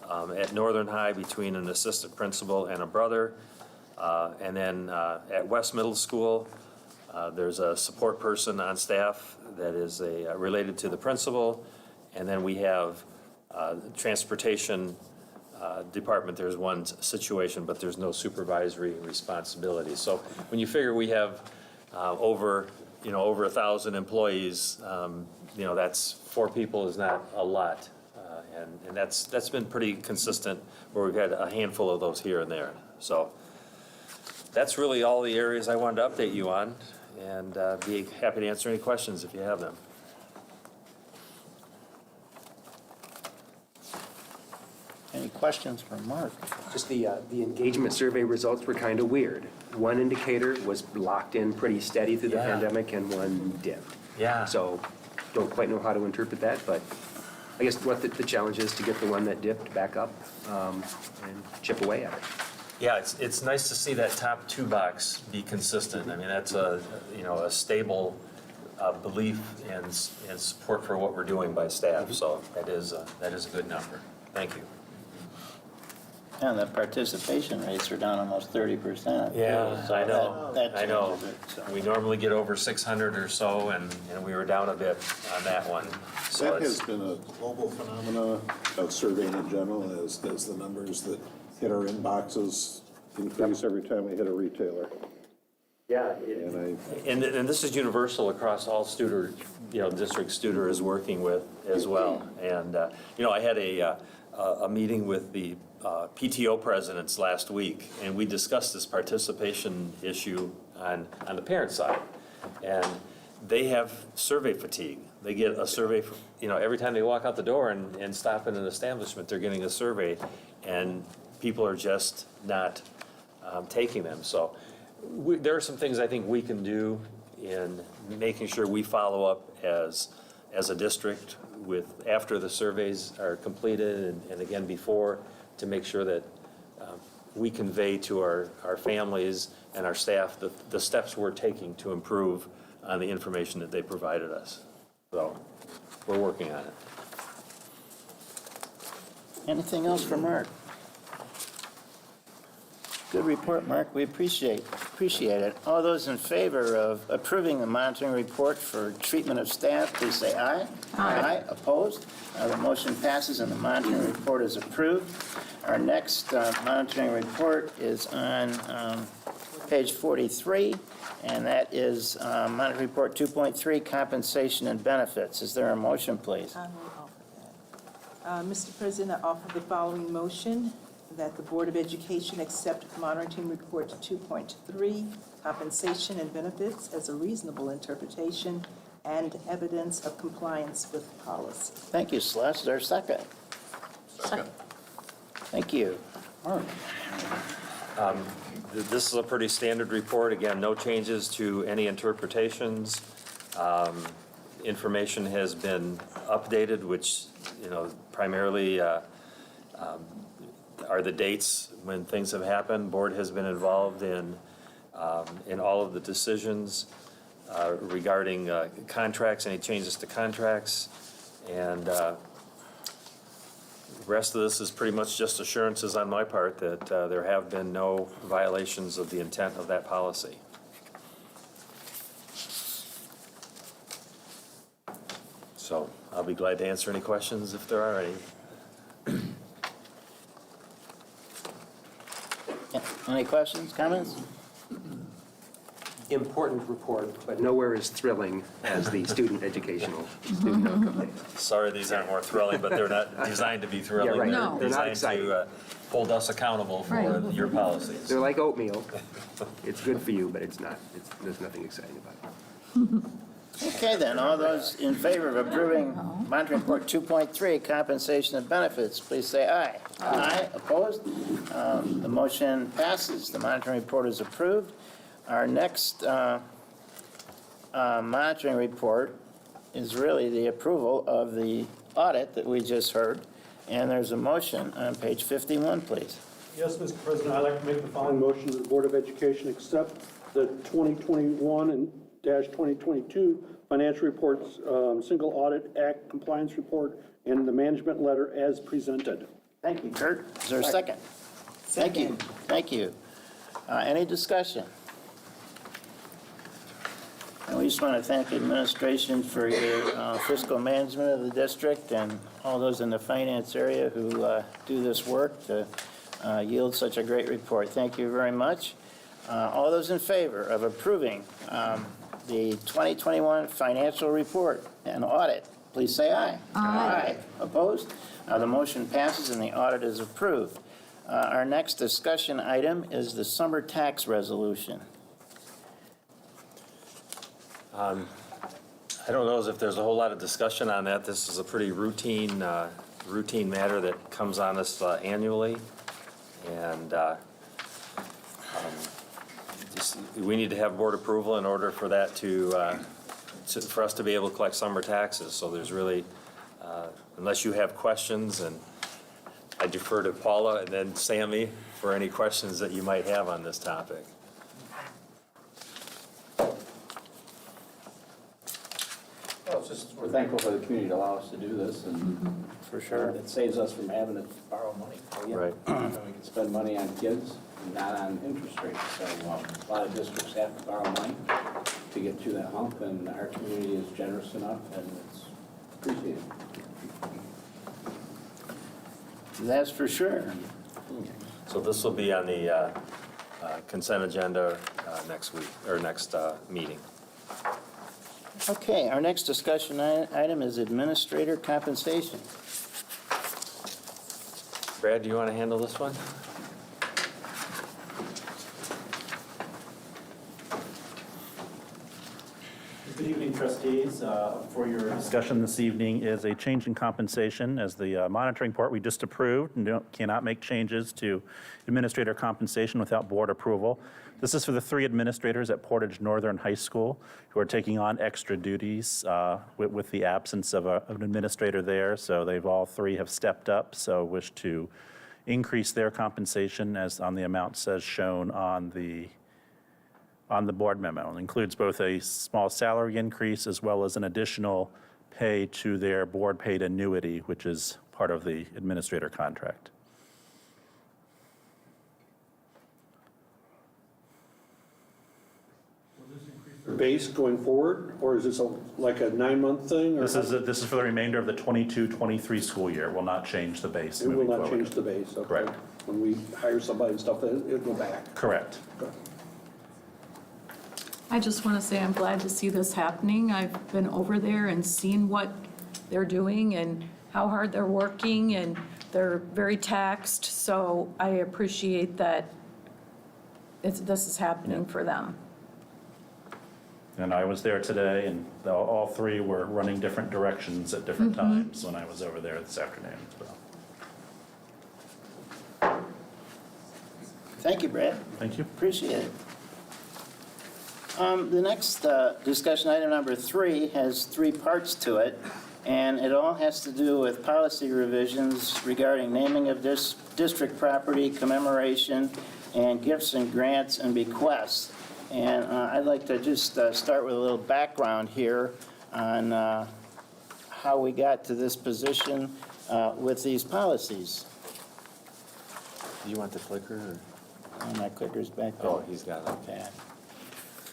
At Northern High between an assistant principal and a brother. And then at West Middle School, there's a support person on staff that is related to the principal. And then we have transportation department, there's one situation, but there's no supervisory responsibility. So when you figure we have over 1,000 employees, that's 4 people is not a lot. And that's been pretty consistent where we've had a handful of those here and there. So that's really all the areas I wanted to update you on, and be happy to answer any questions if you have them. Any questions for Mark? Just the engagement survey results were kind of weird. One indicator was locked in pretty steady through the Yeah. pandemic, and one dipped. Yeah. So don't quite know how to interpret that, but I guess what the challenge is to get the one that dipped back up and chip away at it. Yeah, it's nice to see that top 2 box be consistent. I mean, that's a stable belief and support for what we're doing by staff. So that is a good number. Thank you. And the participation rates are down almost 30%. Yeah, So I know. that I know. changes it, so. We normally get over 600 or so, and we were down a bit on that one. So That it's- has been a global phenomena of surveying in general, as the numbers that hit our inboxes increase every time we hit a retailer. Yeah, And and this is universal across all districts Studer is working with as well. And, I had a meeting with the PTO presidents last week, and we discussed this participation issue on the parent side. And they have survey fatigue. They get a survey, every time they walk out the door and stop in an establishment, they're getting a survey, and people are just not taking them. So there are some things I think we can do in making sure we follow up as a district after the surveys are completed and again before, to make sure that we convey to our families and our staff the steps we're taking to improve on the information that they provided us. So we're working on it. Anything else for Mark? Good report, Mark. We appreciate it. All those in favor of approving the monitoring report for treatment of staff, please say aye. Aye. Opposed? The motion passes and the monitoring report is approved. Our next monitoring report is on page 43, and that is monitoring report 2.3, compensation and benefits. Is there a motion, please? I will offer that. Mr. President, I offer the following motion, that the Board of Education accept monitoring report 2.3, compensation and benefits, as a reasonable interpretation and evidence of compliance with policy. Thank you, Celeste. Is there a second? Second. Thank you. Mark? This is a pretty standard report. Again, no changes to any interpretations. Information has been updated, which, primarily are the dates when things have happened. Board has been involved in all of the decisions regarding contracts, any changes to contracts. And the rest of this is pretty much just assurances on my part that there have been no violations of the intent of that policy. So I'll be glad to answer any questions if there are any. Any questions, comments? important report, but nowhere as thrilling as the student educational, student outcome data. Sorry, these aren't more thrilling, but they're not designed to be thrilling. right. No. They're They're not designed exciting. to hold us accountable for Right. your policies. They're like oatmeal. It's good for you, but it's not. There's nothing exciting about it. Okay, then, all those in favor of approving monitoring report 2.3, compensation and benefits, please say aye. Aye. Opposed? The motion passes. The monitoring report is approved. Our next monitoring report is really the approval of the audit that we just heard, and there's a motion on page 51, please. Yes, Mr. President, I'd like to make the following motion that the Board of Education accept the 2021 and -2022 financial reports, single audit act compliance report, and the management letter as presented. Thank you, Kurt. Is there a second? Thank you. Thank you. Any discussion? And we just want to thank the administration for your fiscal management of the district and all those in the finance area who do this work to yield such a great report. Thank you very much. All those in favor of approving the 2021 financial report and audit, please say aye. Aye. Opposed? The motion passes and the audit is approved. Our next discussion item is the summer tax resolution. I don't know as if there's a whole lot of discussion on that. This is a pretty routine matter that comes on us annually. And we need to have board approval in order for that for us to be able to collect summer taxes. So there's really, unless you have questions, and I defer to Paula and then Sammy for any questions that you might have on this topic. Well, it's just, we're thankful for the community to allow us to do this, and For sure. it saves us from having to borrow money. Right. And we can spend money on kids and not on interest rates. So a lot of districts have to borrow money to get to that hump, and our community is generous enough, and it's appreciated. That's for sure. So this will be on the consent agenda next week, or next meeting. Okay, our next discussion item is administrator compensation. Brad, do you want to handle this one? Good evening, trustees. For your discussion this evening is a change in compensation. As the monitoring report we just approved, and cannot make changes to administrator compensation without board approval. This is for the 3 administrators at Portage Northern High School who are taking on extra duties with the absence of an administrator there. So they've all 3 have stepped up, so wish to increase their compensation as on the amounts as shown on the board memo. It includes both a small salary increase as well as an additional pay to their board paid annuity, which is part of the administrator contract. Base going forward, or is this like a 9-month thing? or- This is for the remainder of the 22-23 school year. It will not change the base It will moving not forward. change the base, okay. Correct. When we hire somebody and stuff, it'll go back. Correct. I just want to say I'm glad to see this happening. I've been over there and seen what they're doing and how hard they're working, and they're very taxed, so I appreciate that this is happening for them. And I was there today, and all 3 were running different directions at different times when I was over there this afternoon as well. Thank you, Brad. Thank you. Appreciate it. The next discussion item number 3 has 3 parts to it, and it all has to do with policy revisions regarding naming of district property, commemoration, and gifts and grants and bequests. And I'd like to just start with a little background here on how we got to this position with these policies. Do you want the clicker? Or? Oh, my clicker's back there. Oh, he's got it. Okay.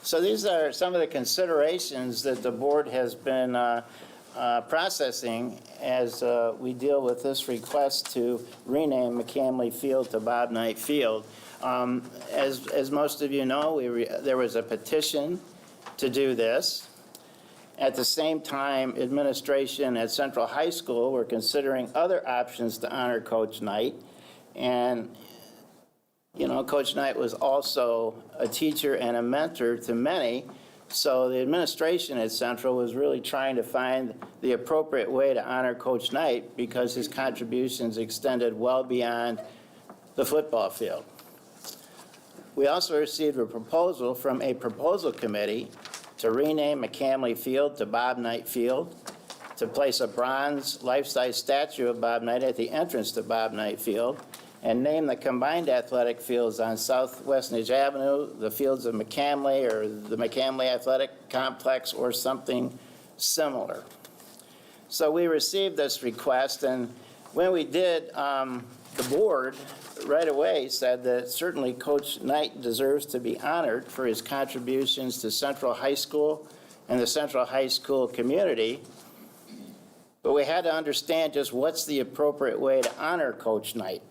So these are some of the considerations that the board has been processing as we deal with this request to rename McCamley Field to Bob Knight Field. As most of you know, there was a petition to do this. At the same time, administration at Central High School were considering other options to honor Coach Knight. And, you know, Coach Knight was also a teacher and a mentor to many. So the administration at Central was really trying to find the appropriate way to honor Coach Knight because his contributions extended well beyond the football field. We also received a proposal from a proposal committee to rename McCamley Field to Bob Knight Field, to place a bronze life-size statue of Bob Knight at the entrance to Bob Knight Field, and name the combined athletic fields on Southwest Nidge Avenue, the fields of McCamley, or the McCamley Athletic Complex, or something similar. So we received this request, and when we did, the board right away said that certainly Coach Knight deserves to be honored for his contributions to Central High School and the Central High School community. But we had to understand just what's the appropriate way to honor Coach Knight.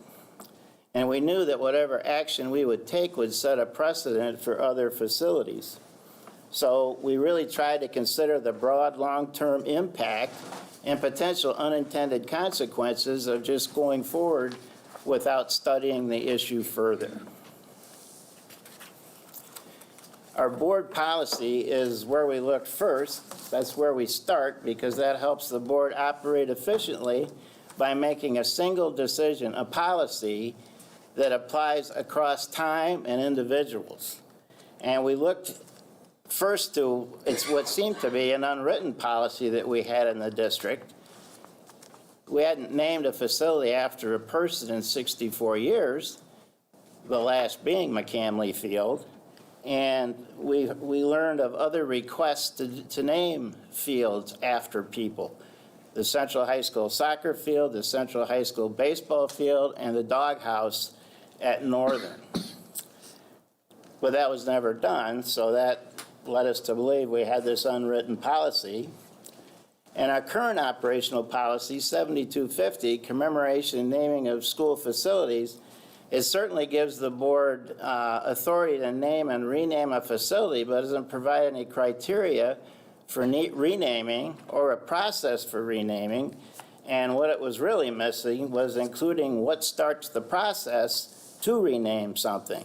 And we knew that whatever action we would take would set a precedent for other facilities. So we really tried to consider the broad long-term impact and potential unintended consequences of just going forward without studying the issue further. Our board policy is where we look first. That's where we start because that helps the board operate efficiently by making a single decision, a policy that applies across time and individuals. And we looked first to, it's what seemed to be an unwritten policy that we had in the district. We hadn't named a facility after a person in 64 years, the last being McCamley Field. And we learned of other requests to name fields after people. The Central High School soccer field, the Central High School baseball field, and the doghouse at Northern. But that was never done, so that led us to believe we had this unwritten policy. And our current operational policy, 7250, commemoration and naming of school facilities, it certainly gives the board authority to name and rename a facility, but doesn't provide any criteria for renaming or a process for renaming. And what it was really missing was including what starts the process to rename something.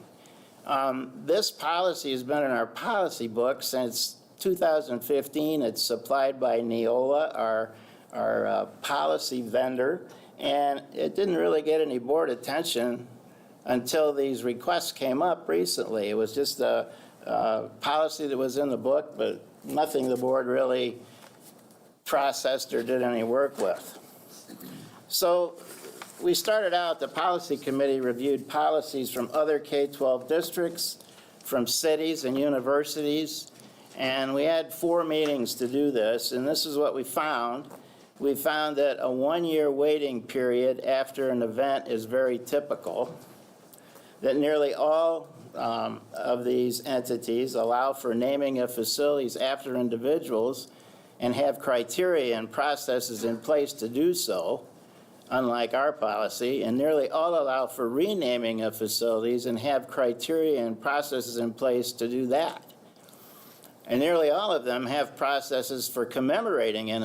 This policy has been in our policy book since 2015. It's supplied by Neola, our policy vendor, and it didn't really get any board attention until these requests came up recently. It was just a policy that was in the book, but nothing the board really processed or did any work with. So we started out, the policy committee reviewed policies from other K-12 districts, from cities and universities, and we had 4 meetings to do this, and this is what we found. We found that a 1-year waiting period after an event is very typical, that nearly all of these entities allow for naming of facilities after individuals and have criteria and processes in place to do so, unlike our policy, and nearly all allow for renaming of facilities and have criteria and processes in place to do that. And nearly all of them have processes for commemorating an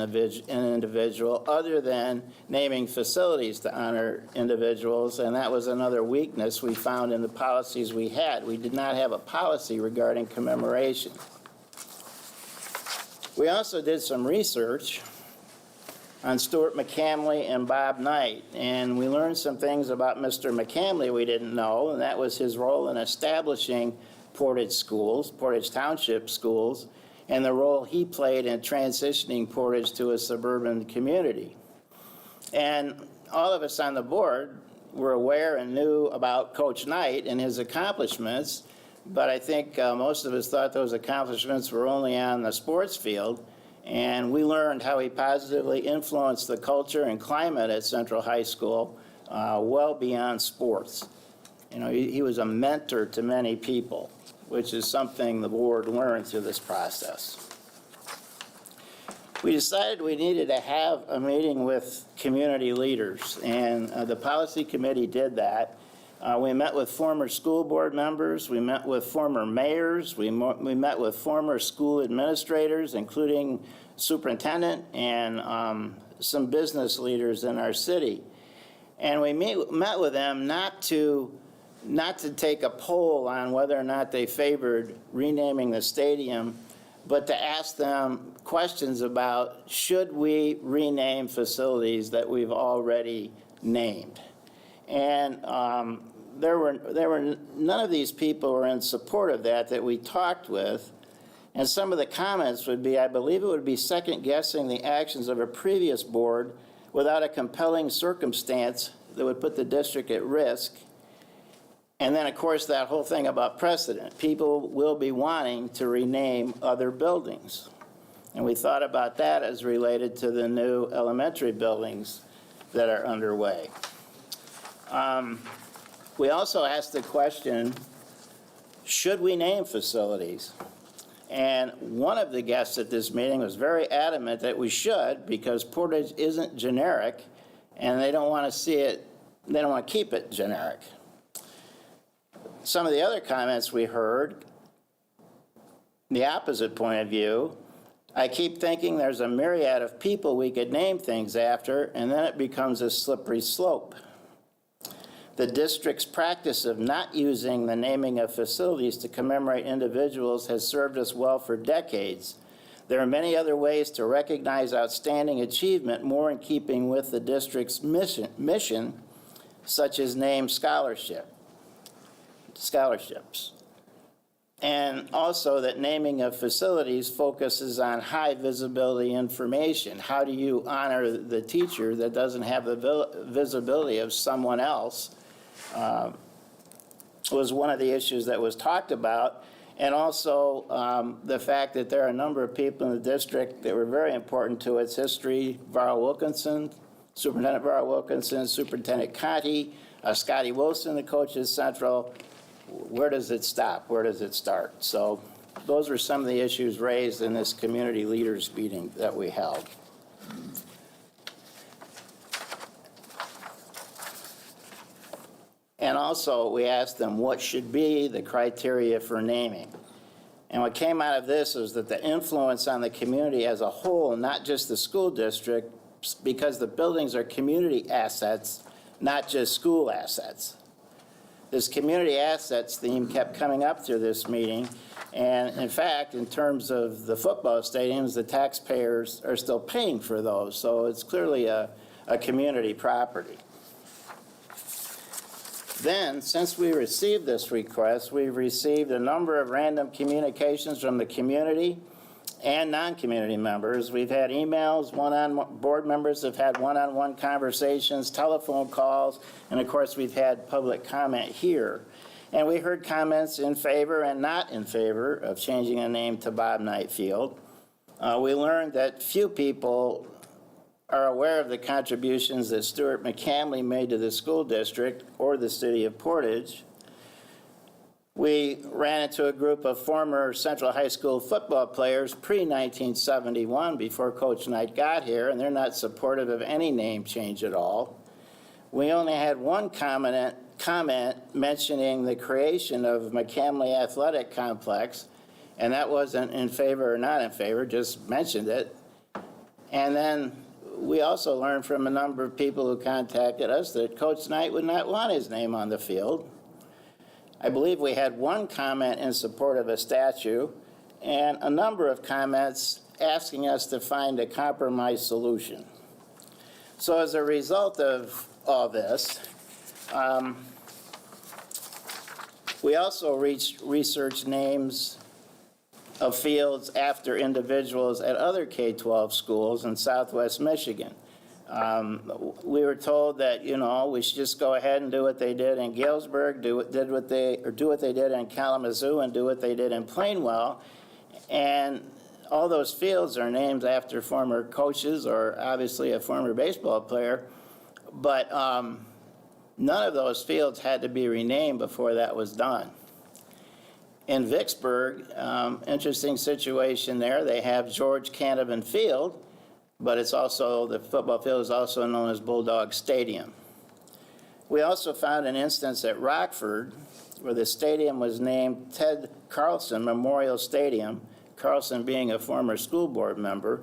individual other than naming facilities to honor individuals, and that was another weakness we found in the policies we had. We did not have a policy regarding commemoration. We also did some research on Stuart McCamley and Bob Knight, and we learned some things about Mr. McCamley we didn't know, and that was his role in establishing Portage schools, Portage Township schools, and the role he played in transitioning Portage to a suburban community. And all of us on the board were aware and knew about Coach Knight and his accomplishments, but I think most of us thought those accomplishments were only on the sports field, and we learned how he positively influenced the culture and climate at Central High School well beyond sports. You know, he was a mentor to many people, which is something the board learned through this process. We decided we needed to have a meeting with community leaders, and the policy committee did that. We met with former school board members, we met with former mayors, we met with former school administrators, including superintendent and some business leaders in our city. And we met with them not to take a poll on whether or not they favored renaming the stadium, but to ask them questions about, should we rename facilities that we've already named? And none of these people were in support of that we talked with. And some of the comments would be, I believe it would be second-guessing the actions of a previous board without a compelling circumstance that would put the district at risk. And then, of course, that whole thing about precedent. People will be wanting to rename other buildings. And we thought about that as related to the new elementary buildings that are underway. We also asked the question, should we name facilities? And one of the guests at this meeting was very adamant that we should, because Portage isn't generic, and they don't want to see it, they don't want to keep it generic. Some of the other comments we heard, the opposite point of view, I keep thinking there's a myriad of people we could name things after, and then it becomes a slippery slope. The district's practice of not using the naming of facilities to commemorate individuals has served us well for decades. There are many other ways to recognize outstanding achievement more in keeping with the district's mission, such as name scholarships. And also that naming of facilities focuses on high visibility information. How do you honor the teacher that doesn't have the visibility of someone else? Was one of the issues that was talked about. And also the fact that there are a number of people in the district that were very important to its history. Varl Wilkinson, Superintendent Varl Wilkinson, Superintendent Conti, Scotty Wilson, the coach at Central. Where does it stop? Where does it start? So those were some of the issues raised in this community leaders meeting that we held. And also, we asked them what should be the criteria for naming. And what came out of this was that the influence on the community as a whole, not just the school district, because the buildings are community assets, not just school assets. This community assets theme kept coming up through this meeting. And in fact, in terms of the football stadiums, the taxpayers are still paying for those. So it's clearly a community property. Then, since we received this request, we've received a number of random communications from the community and non-community members. We've had emails, board members have had one-on-one conversations, telephone calls, and of course we've had public comment here. And we heard comments in favor and not in favor of changing the name to Bob Knight Field. We learned that few people are aware of the contributions that Stuart McCamley made to the school district or the city of Portage. We ran into a group of former Central High School football players pre-1971, before Coach Knight got here, and they're not supportive of any name change at all. We only had one comment mentioning the creation of McCamley Athletic Complex, and that wasn't in favor or not in favor, just mentioned it. And then we also learned from a number of people who contacted us that Coach Knight would not want his name on the field. I believe we had one comment in support of a statue and a number of comments asking us to find a compromise solution. So as a result of all this, we also researched names of fields after individuals at other K-12 schools in Southwest Michigan. We were told that, we should just go ahead and do what they did in Galesburg, do what they did in Kalamazoo, and do what they did in Plainwell. And all those fields are named after former coaches or obviously a former baseball player, but none of those fields had to be renamed before that was done. In Vicksburg, interesting situation there. They have George Canavan Field, but it's also, the football field is also known as Bulldog Stadium. We also found an instance at Rockford where the stadium was named Ted Carlson Memorial Stadium, Carlson being a former school board member,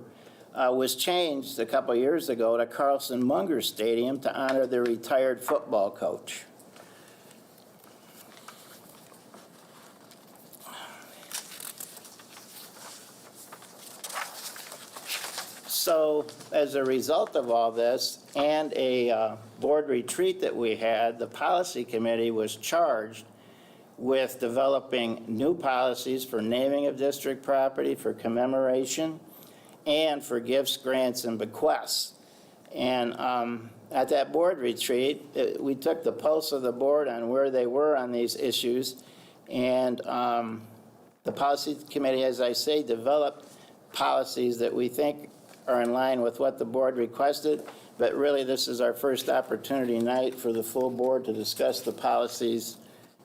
was changed a couple years ago to Carlson Munger Stadium to honor the retired football coach. So as a result of all this and a board retreat that we had, the policy committee was charged with developing new policies for naming of district property, for commemoration, and for gifts, grants, and bequests. And at that board retreat, we took the pulse of the board on where they were on these issues. And the policy committee, as I say, developed policies that we think are in line with what the board requested. But really, this is our first opportunity night for the full board to discuss the policies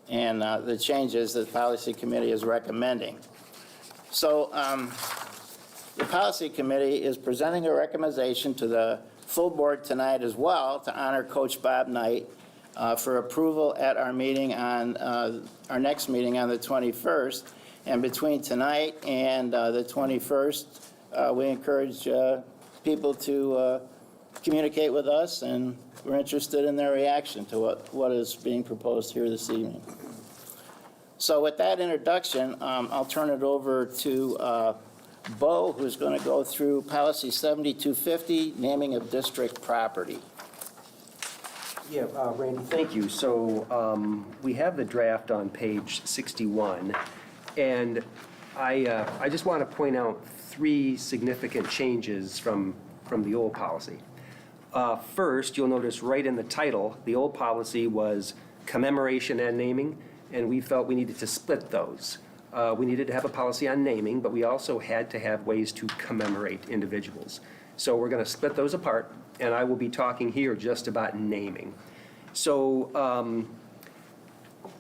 and the changes that the policy committee is recommending. So the policy committee is presenting a recommendation to the full board tonight as well to honor Coach Bob Knight for approval at our meeting on our next meeting on the 21st. And between tonight and the 21st, we encourage people to communicate with us, and we're interested in their reaction to what is being proposed here this evening. So with that introduction, I'll turn it over to Bo, who's going to go through policy 7250, naming of district property. Yeah, Randy, thank you. So we have the draft on page 61, and I just want to point out 3 significant changes from the old policy. First, you'll notice right in the title, the old policy was commemoration and naming, and we felt we needed to split those. We needed to have a policy on naming, but we also had to have ways to commemorate individuals. So we're going to split those apart, and I will be talking here just about naming. So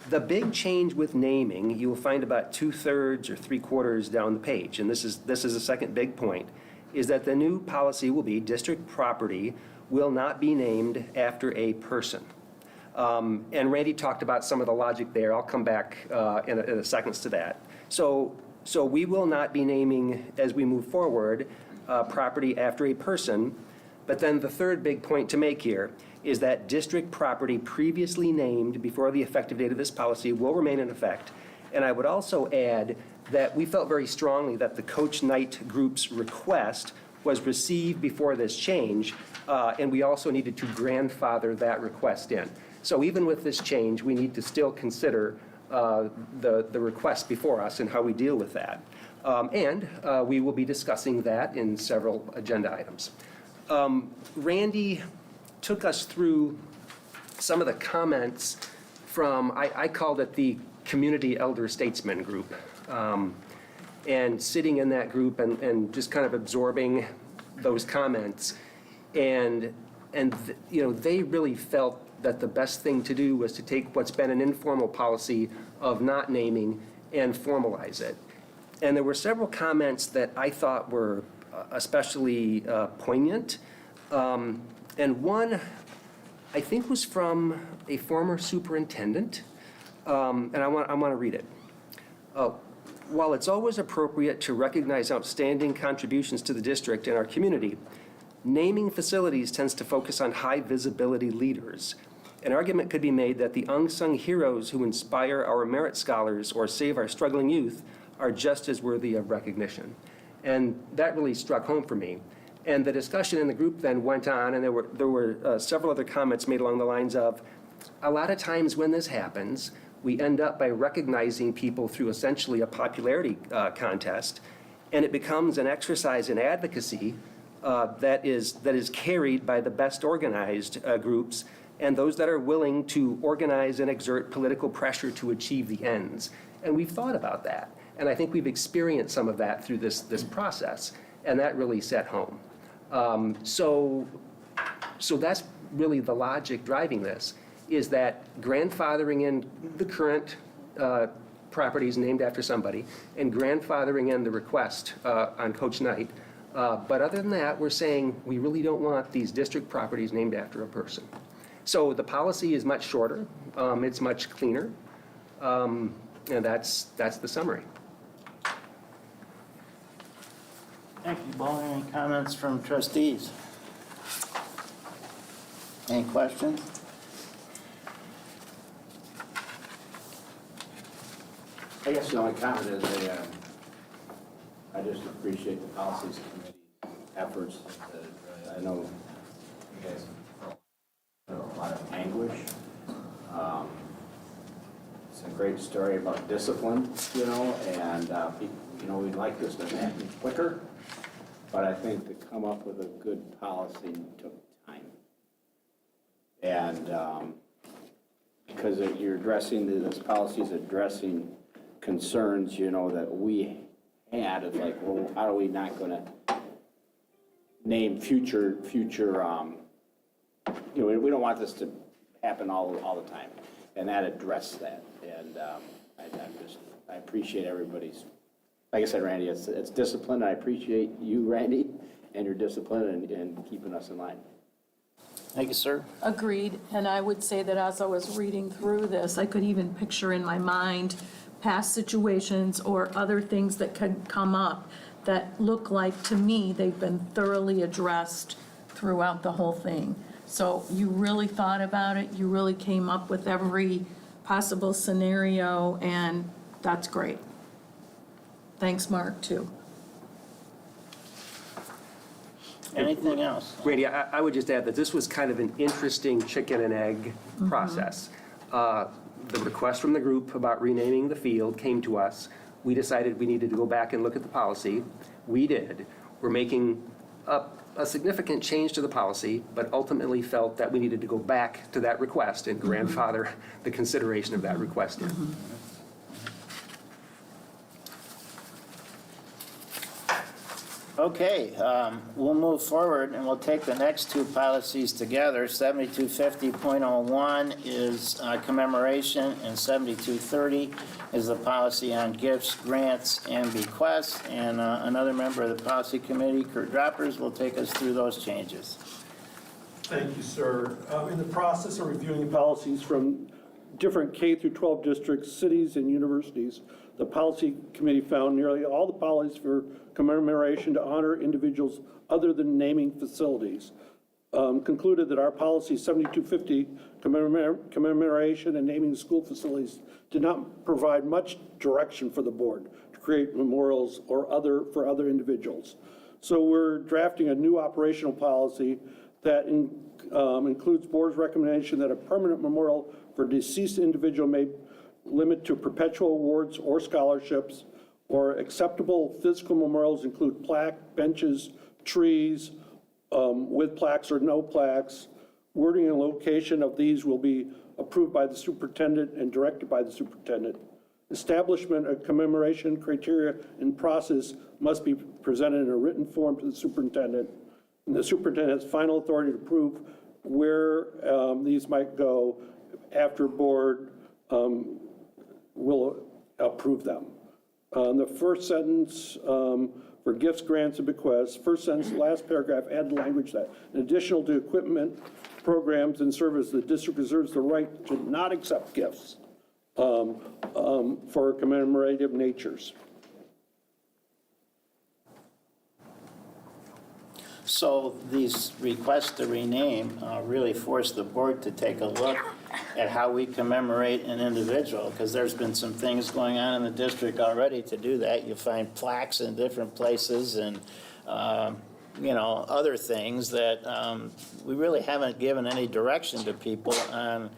the big change with naming, you'll find about 2/3 or 3/4 down the page, and this is the second big point, is that the new policy will be district property will not be named after a person. And Randy talked about some of the logic there. I'll come back in a second to that. So we will not be naming, as we move forward, property after a person. But then the third big point to make here is that district property previously named before the effective date of this policy will remain in effect. And I would also add that we felt very strongly that the Coach Knight Group's request was received before this change, and we also needed to grandfather that request in. So even with this change, we need to still consider the request before us and how we deal with that. And we will be discussing that in several agenda items. Randy took us through some of the comments from, I called it the Community Elder Statesman Group. And sitting in that group and just kind of absorbing those comments. And you know, they really felt that the best thing to do was to take what's been an informal policy of not naming and formalize it. And there were several comments that I thought were especially poignant. And one, I think, was from a former superintendent, and I want to read it. While it's always appropriate to recognize outstanding contributions to the district and our community, naming facilities tends to focus on high-visibility leaders. An argument could be made that the unsung heroes who inspire our merit scholars or save our struggling youth are just as worthy of recognition. And that really struck home for me. And the discussion in the group then went on, and there were several other comments made along the lines of, a lot of times when this happens, we end up by recognizing people through essentially a popularity contest, and it becomes an exercise in advocacy that is carried by the best organized groups and those that are willing to organize and exert political pressure to achieve the ends. And we've thought about that. And I think we've experienced some of that through this process, and that really set home. So that's really the logic driving this, is that grandfathering in the current properties named after somebody and grandfathering in the request on Coach Knight. But other than that, we're saying we really don't want these district properties named after a person. So the policy is much shorter, it's much cleaner, and that's the summary. Thank you, Bo. Any comments from trustees? Any questions? I guess the only comment is I just appreciate the policies committee efforts. I know you guys have a lot of anguish. It's a great story about discipline, and we'd like this to happen quicker, but I think to come up with a good policy took time. And because you're this policy is addressing concerns, that we had of like, well, how are we not going to name future, we don't want this to happen all the time. And that addressed that. And I appreciate everybody's, like I said, Randy, it's discipline. I appreciate you, Randy, and your discipline and keeping us in line. Thank you, sir. Agreed, and I would say that as I was reading through this, I could even picture in my mind past situations or other things that could come up that look like, to me, they've been thoroughly addressed throughout the whole thing. So you really thought about it, you really came up with every possible scenario, and that's great. Thanks, Mark, too. Anything else? Randy, I would just add that this was kind of an interesting chicken and egg process. The request from the group about renaming the field came to us. We decided we needed to go back and look at the policy. We did. We're making a significant change to the policy, but ultimately felt that we needed to go back to that request and grandfather the consideration of that request in. Okay, we'll move forward and we'll take the next two policies together. 7250.01 is commemoration, and 7230 is the policy on gifts, grants, and bequests. And another member of the policy committee, Kurt Droppers, will take us through those changes. Thank you, sir. In the process of reviewing policies from different K through 12 districts, cities, and universities, the policy committee found nearly all the policies for commemoration to honor individuals other than naming facilities. Concluded that our policy 7250, commemoration and naming school facilities, did not provide much direction for the board to create memorials or for other individuals. So we're drafting a new operational policy that includes board's recommendation that a permanent memorial for deceased individual may limit to perpetual awards or scholarships, or acceptable physical memorials include plaque, benches, trees, with plaques or no plaques. Wording and location of these will be approved by the superintendent and directed by the superintendent. Establishment of commemoration criteria and process must be presented in a written form to the superintendent. And the superintendent has final authority to approve where these might go after board will approve them. The first sentence for gifts, grants, and bequests, first sentence, last paragraph, add the language that in addition to equipment, programs, and service, the district reserves the right to not accept gifts for commemorative natures. So these requests to rename really force the board to take a look at how we commemorate an individual, because there's been some things going on in the district already to do that. You find plaques in different places and, other things that we really haven't given any direction to people on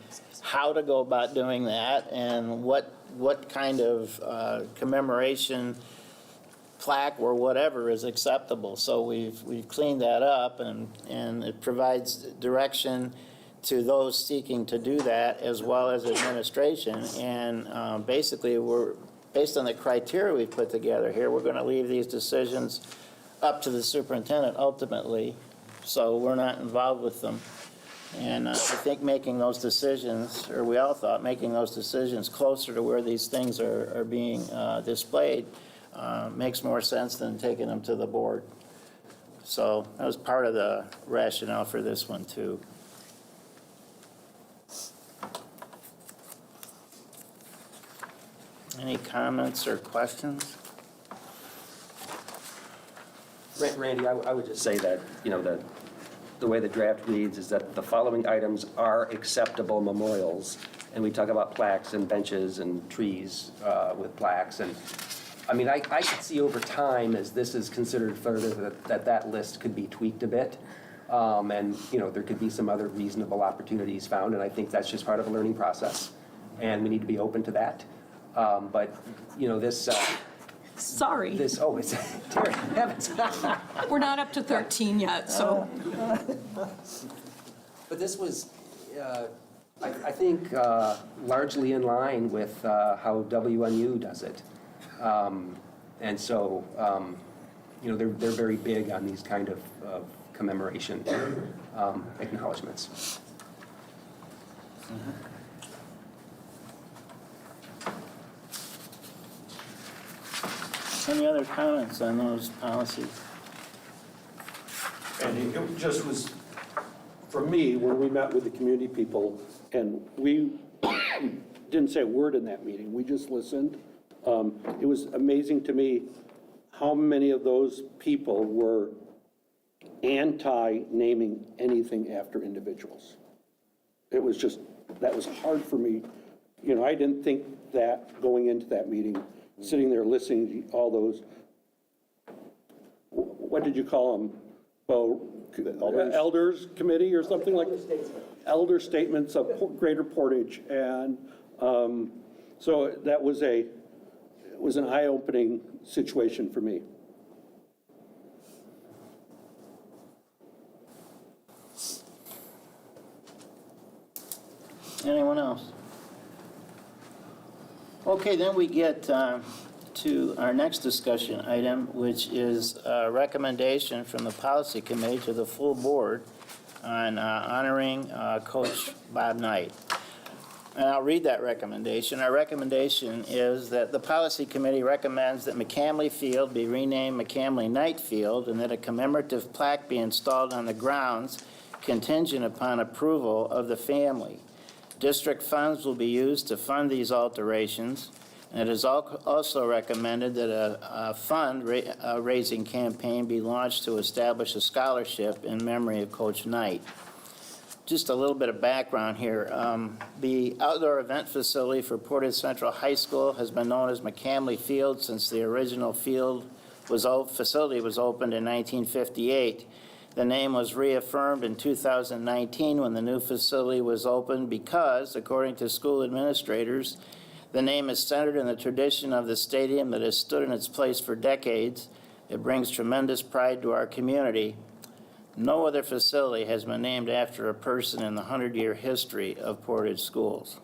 how to go about doing that and what kind of commemoration plaque or whatever is acceptable. So we've cleaned that up, and it provides direction to those seeking to do that, as well as administration. And basically, based on the criteria we've put together here, we're going to leave these decisions up to the superintendent ultimately, so we're not involved with them. And I think making those decisions, or we all thought making those decisions closer to where these things are being displayed makes more sense than taking them to the board. So that was part of the rationale for this one, too. Any comments or questions? Randy, I would just say that, the way the draft reads is that the following items are acceptable memorials. And we talk about plaques and benches and trees with plaques. And, I could see over time, as this is considered further, that list could be tweaked a bit. And, there could be some other reasonable opportunities found. And I think that's just part of a learning process. And we need to be open to that. But, this... Sorry, it's, Terry, heavens. we're not up to 13 yet, so. But this was, I think, largely in line with how WNU does it. And so, they're very big on these kind of commemoration acknowledgements. Any other comments on those policies? And it just was, for me, when we met with the community people, and we didn't say a word in that meeting, we just listened. It was amazing to me how many of those people were anti-naming anything after individuals. It was just, that was hard for me. I didn't think that going into that meeting, sitting there listening to all those, what did you call them? Well, elders committee or something like that? Elder statements of Greater Portage. And so that was it was an eye-opening situation for me. Anyone else? Okay, then we get to our next discussion item, which is a recommendation from the Policy Committee to the full board on honoring Coach Bob Knight. And I'll read that recommendation. Our recommendation is that the Policy Committee recommends that McCamley Field be renamed McCamley Knight Field and that a commemorative plaque be installed on the grounds contingent upon approval of the family. District funds will be used to fund these alterations, and it is also recommended that a fund-raising campaign be launched to establish a scholarship in memory of Coach Knight. Just a little bit of background here. The outdoor event facility for Portage Central High School has been known as McCamley Field since the original facility was opened in 1958. The name was reaffirmed in 2019 when the new facility was opened because, according to school administrators, the name is centered in the tradition of the stadium that has stood in its place for decades. It brings tremendous pride to our community. No other facility has been named after a person in the 100-year history of Portage schools.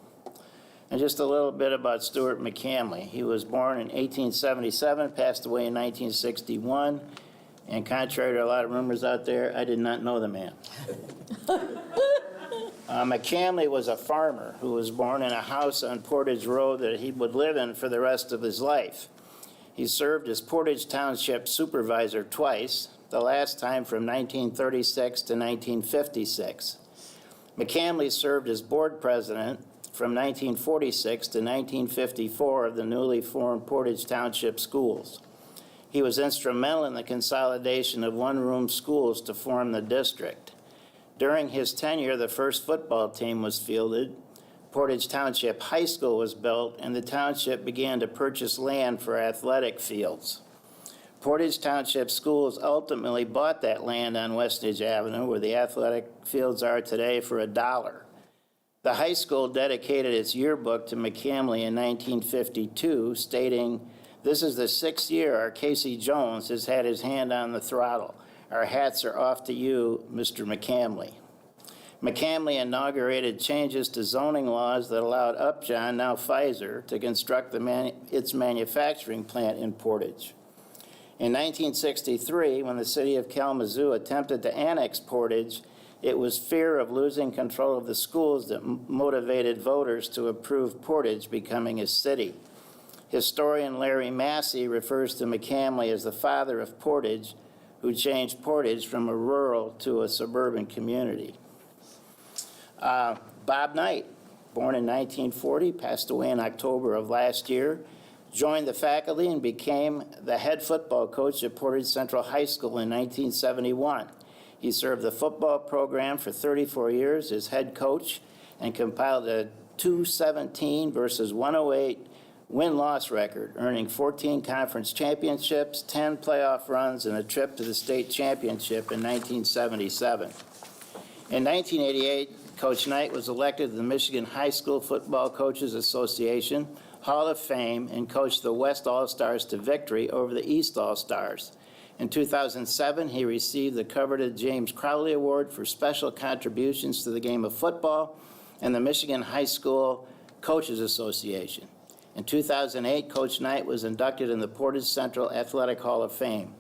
And just a little bit about Stuart McCamley. He was born in 1877, passed away in 1961. And contrary to a lot of rumors out there, I did not know the man. McCamley was a farmer who was born in a house on Portage Road that he would live in for the rest of his life. He served as Portage Township supervisor twice, the last time from 1936 to 1956. McCamley served as board president from 1946 to 1954 of the newly formed Portage Township Schools. He was instrumental in the consolidation of one-room schools to form the district. During his tenure, the first football team was fielded, Portage Township High School was built, and the township began to purchase land for athletic fields. Portage Township Schools ultimately bought that land on Westnedge Avenue, where the athletic fields are today, for $1. The high school dedicated its yearbook to McCamley in 1952, stating, "This is the 6th year our Casey Jones has had his hand on the throttle. Our hats are off to you, Mr. McCamley." McCamley inaugurated changes to zoning laws that allowed Upjohn, now Pfizer, to construct its manufacturing plant in Portage. In 1963, when the city of Kalamazoo attempted to annex Portage, it was fear of losing control of the schools that motivated voters to approve Portage becoming a city. Historian Larry Massey refers to McCamley as the father of Portage, who changed Portage from a rural to a suburban community. Bob Knight, born in 1940, passed away in October of last year. joined the faculty and became the head football coach at Portage Central High School in 1971. He served the football program for 34 years as head coach and compiled a 217 versus 108 win-loss record, earning 14 conference championships, 10 playoff runs, and a trip to the state championship in 1977. In 1988, Coach Knight was elected to the Michigan High School Football Coaches Association Hall of Fame and coached the West All-Stars to victory over the East All-Stars. In 2007, he received the coveted James Crowley Award for special contributions to the game of football and the Michigan High School Coaches Association. In 2008, Coach Knight was inducted in the Portage Central Athletic Hall of Fame.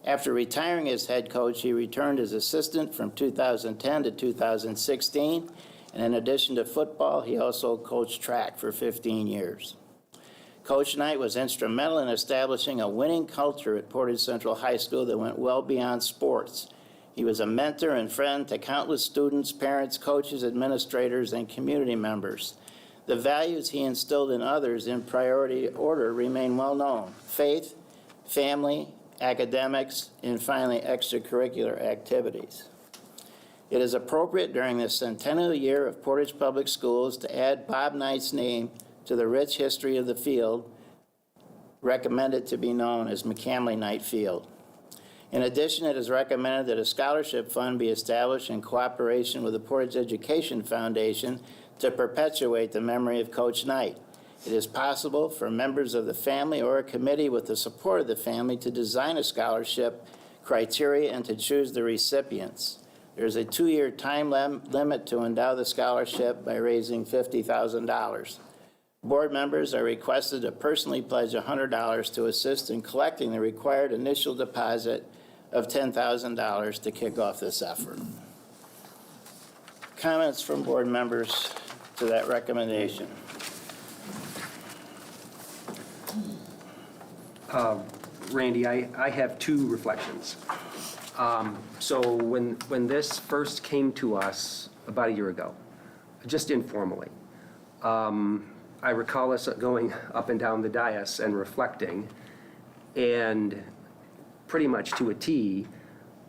After retiring as head coach, he returned as assistant from 2010 to 2016, and in addition to football, he also coached track for 15 years. Coach Knight was instrumental in establishing a winning culture at Portage Central High School that went well beyond sports. He was a mentor and friend to countless students, parents, coaches, administrators, and community members. The values he instilled in others in priority order remain well known: faith, family, academics, and finally extracurricular activities. It is appropriate during the centennial year of Portage Public Schools to add Bob Knight's name to the rich history of the field, recommended to be known as McCamley Knight Field. In addition, it is recommended that a scholarship fund be established in cooperation with the Portage Education Foundation to perpetuate the memory of Coach Knight. It is possible for members of the family or a committee with the support of the family to design a scholarship criteria and to choose the recipients. There is a 2-year time limit to endow the scholarship by raising $50,000. Board members are requested to personally pledge $100 to assist in collecting the required initial deposit of $10,000 to kick off this effort. Comments from board members to that recommendation? Randy, I have two reflections. So when this first came to us about a year ago, just informally, I recall us going up and down the dais and reflecting, and pretty much to a T,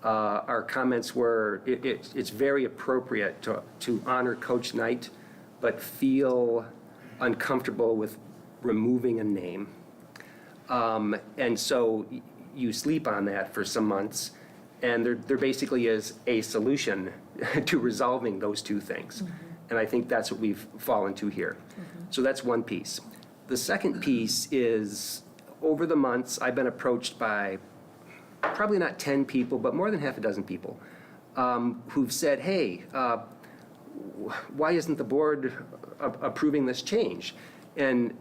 our comments were, it's very appropriate to honor Coach Knight, but feel uncomfortable with removing a name. And so you sleep on that for some months, and there basically is a solution to resolving those two things. Mm-hmm. And I think that's what we've fallen to here. Mm-hmm. So that's one piece. The second piece is, over the months, I've been approached by probably not 10 people, but more than half a dozen people who've said, hey, why isn't the board approving this change? And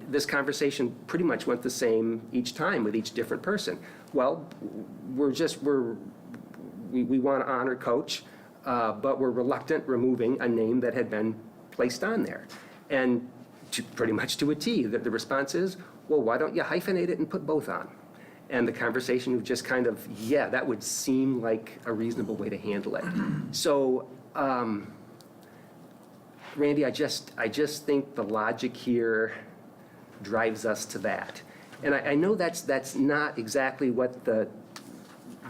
this conversation pretty much went the same each time with each different person. Well, we want to honor Coach, but we're reluctant removing a name that had been placed on there. And pretty much to a T, the response is, well, why don't you hyphenate it and put both on? And the conversation was just kind of, yeah, that would seem like a reasonable way to handle it. So, Randy, I just think the logic here drives us to that. And I know that's not exactly what the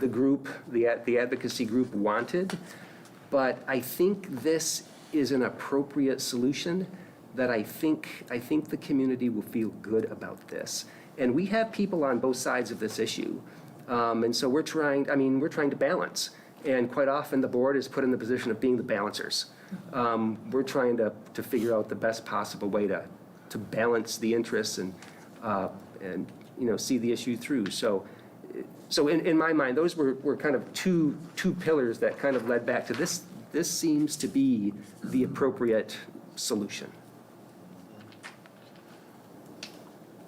group, the advocacy group wanted, but I think this is an appropriate solution that I think the community will feel good about this. And we have people on both sides of this issue. And so we're trying to balance. And quite often the board is put in the position of being the balancers. We're trying to figure out the best possible way to balance the interests and see the issue through. So in my mind, those were kind of two pillars that kind of led back to this. This seems to be the appropriate solution.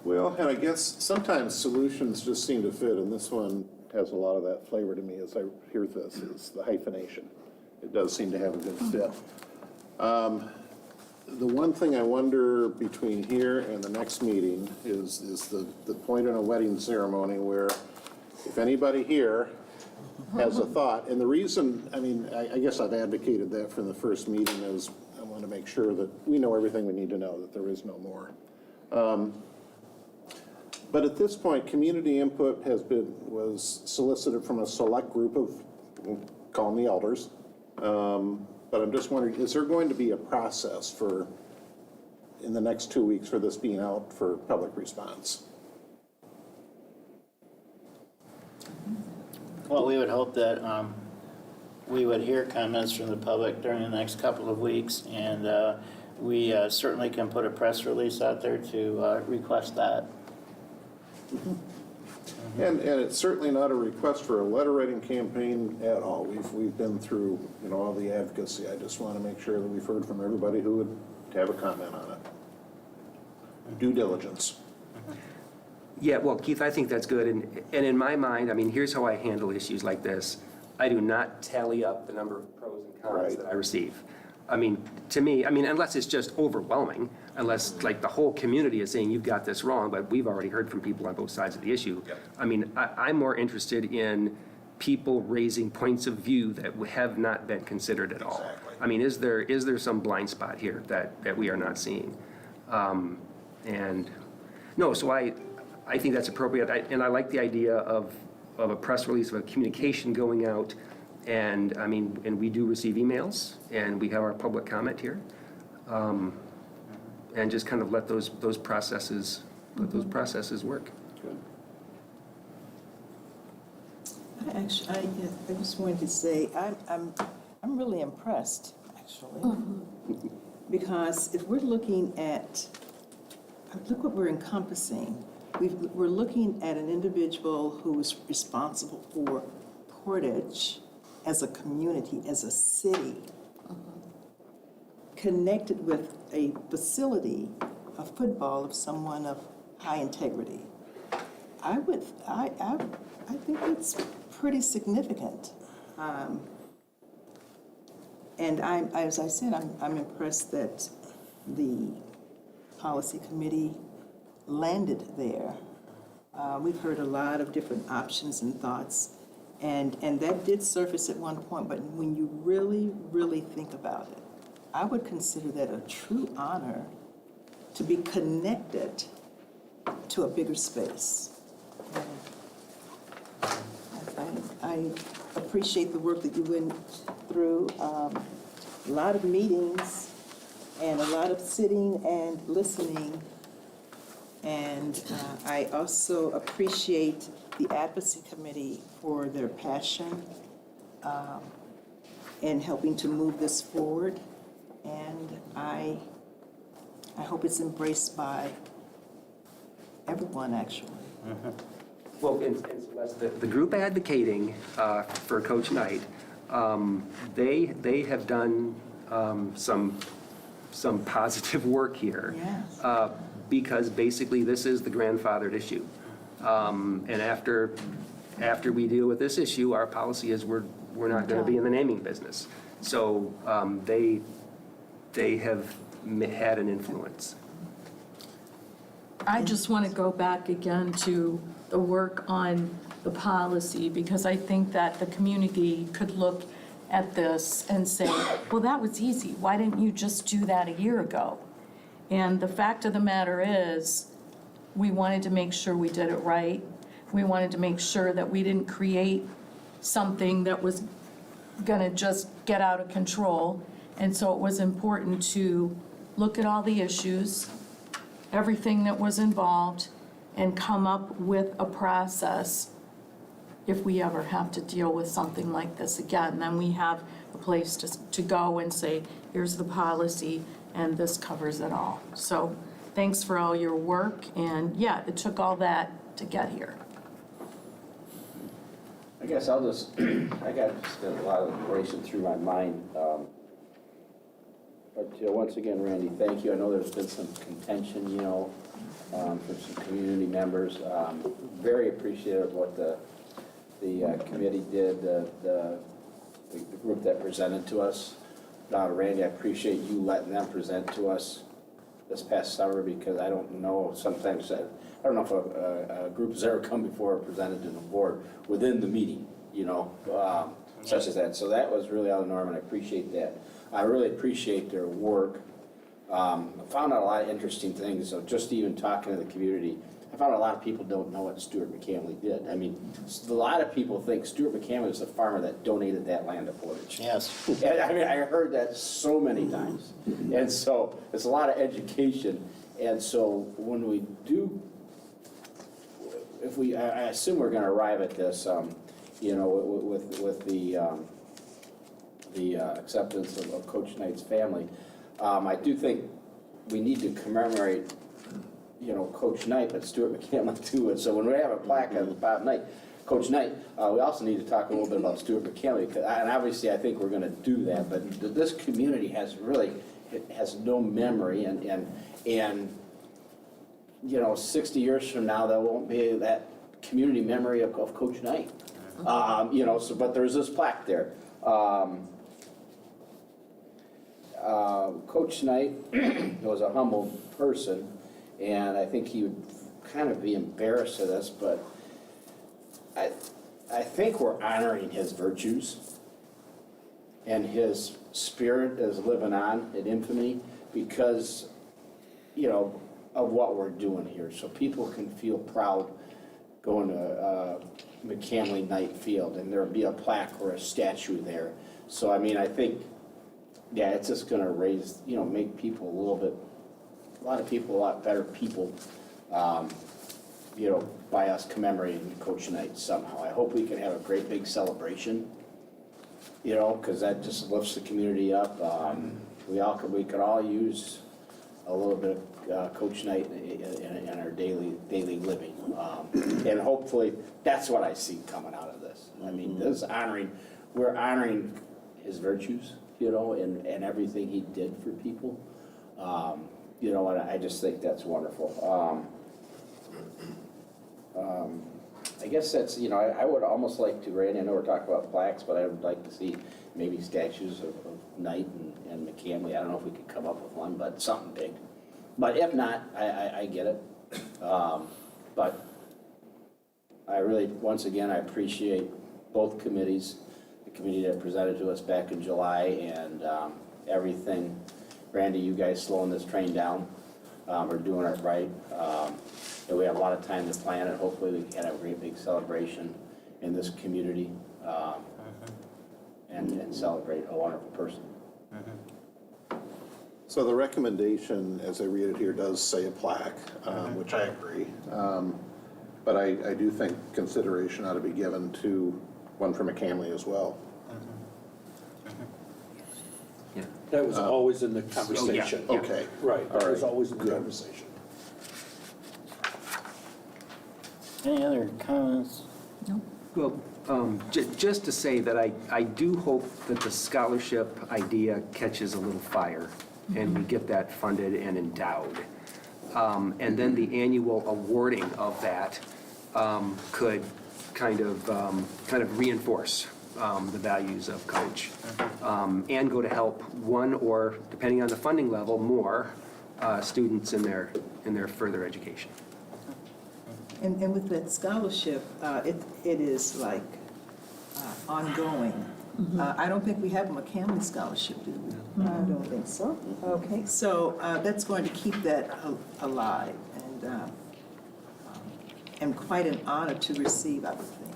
Well, and I guess sometimes solutions just seem to fit, and this one has a lot of that flavor to me as I hear this, is the hyphenation. It does seem to have a good fit. The one thing I wonder between here and the next meeting is the point in a wedding ceremony where if anybody here has a thought, and the reason, I guess I've advocated that from the first meeting, is I want to make sure that we know everything we need to know, that there is no more. But at this point, community input was solicited from a select group of, we'll call them the elders. But I'm just wondering, is there going to be a process for, in the next 2 weeks, for this being out for public response? Well, we would hope that we would hear comments from the public during the next couple of weeks, and we certainly can put a press release out there to request that. And it's certainly not a request for a letter writing campaign at all. We've been through, all the advocacy. I just want to make sure that we've heard from everybody who would have a comment on it. Due diligence. Yeah, well, Keith, I think that's good, and in my mind, I mean, here's how I handle issues like this. I do not tally up the number of pros and cons Right. that I receive. I mean, to me, unless it's just overwhelming, unless like the whole community is saying you've got this wrong, but we've already heard from people on both sides of the issue. Yep. I mean, I'm more interested in people raising points of view that have not been considered at all. Exactly. I mean, is there some blind spot here that we are not seeing? And no, so I think that's appropriate, and I like the idea of a press release, of a communication going out, and and we do receive emails, and we have our public comment here, and just kind of let those processes work. I just wanted to say, I'm really impressed, actually. Because if we're looking at, look what we're encompassing. We're looking at an individual who is responsible for Portage as a community, as a city, connected with a facility, a football of someone of high integrity. I think it's pretty significant. And as I said, I'm impressed that the policy committee landed there. We've heard a lot of different options and thoughts, and that did surface at one point, but when you really, really think about it, I would consider that a true honor to be connected to a bigger space. I appreciate the work that you went through, a lot of meetings and a lot of sitting and listening. And I also appreciate the advocacy committee for their passion in helping to move this forward. And I hope it's embraced by everyone, actually. Well, and Celeste, the group advocating for Coach Knight, they have done some positive work here. Yes. Because basically this is the grandfathered issue. And after we deal with this issue, our policy is we're not going to be in the naming business. So they have had an influence. I just want to go back again to the work on the policy, because I think that the community could look at this and say, well, that was easy. Why didn't you just do that a year ago? And the fact of the matter is, we wanted to make sure we did it right. We wanted to make sure that we didn't create something that was going to just get out of control. And so it was important to look at all the issues, everything that was involved, and come up with a process. If we ever have to deal with something like this again, then we have a place to go and say, here's the policy, and this covers it all. So thanks for all your work, and yeah, it took all that to get here. I guess I'll just, I got just a lot of racing through my mind. But once again, Randy, thank you. I know there's been some contention, from some community members. Very appreciative of what the committee did, the group that presented to us. Randy, I appreciate you letting them present to us this past summer, because I don't know, sometimes, I don't know if a group has ever come before and presented to the board within the meeting, such as that. So that was really out of the norm, and I appreciate that. I really appreciate their work. I found out a lot of interesting things, so just even talking to the community, I found a lot of people don't know what Stuart McCamley did. I mean, a lot of people think Stuart McCamley was the farmer that donated that land to Portage. Yes. And I mean, I heard that so many times. And so it's a lot of education. And so when we do, if we, I assume we're gonna arrive at this, you know, with the acceptance of Coach Knight's family, I do think we need to commemorate, you know, Coach Knight, but Stuart McCamley too. And so when we have a plaque of Bob Knight, Coach Knight, we also need to talk a little bit about Stuart McCamley. And obviously, I think we're going to do that. But this community has really, it has no memory. And you know, 60 years from now, there won't be that community memory of Coach Knight. You know, so, but there's this plaque there. Coach Knight was a humble person, and I think he would kind of be embarrassed of this, but I think we're honoring his virtues, and his spirit is living on in infamy because, you know, of what we're doing here. So people can feel proud going to McCamley Knight Field, and there'll be a plaque or a statue there. So, I mean, I think, yeah, it's just gonna raise, you know, make people a lot of people a lot better people, you know, by us commemorating Coach Knight somehow. I hope we can have a great big celebration, you know, because that just lifts the community up. We could all use a little bit of Coach Knight in our daily living. And hopefully, that's what I see coming out of this. I mean, this we're honoring his virtues, you know, and everything he did for people. You know, and I just think that's wonderful. I guess that's, you know, I would almost like to, Randy, I know we're talking about plaques, but I would like to see maybe statues of Knight and McCamley. I don't know if we could come up with one, but something big. But if not, I get it. But I really, once again, I appreciate both committees, the committee that presented to us back in July and everything. Randy, you guys slowing this train down, or doing it right. And we have a lot of time to plan it. Hopefully we can have a great big celebration in this community and celebrate a wonderful person. So the recommendation, as I read it here, does say a plaque, which I agree. But I do think consideration ought to be given to one for McCamley as well. That was always in the conversation. Okay. Right, that was always in the conversation. Any other comments? Well, just to say that I do hope that the scholarship idea catches a little fire and we get that funded and endowed. And then the annual awarding of that could kind of reinforce the values of Coach and go to help one or, depending on the funding level, more students in their further education. And with that scholarship, it is like ongoing. I don't think we have a McCamley scholarship, do we? I don't think so. Okay, so that's going to keep that alive and quite an honor to receive, I would think.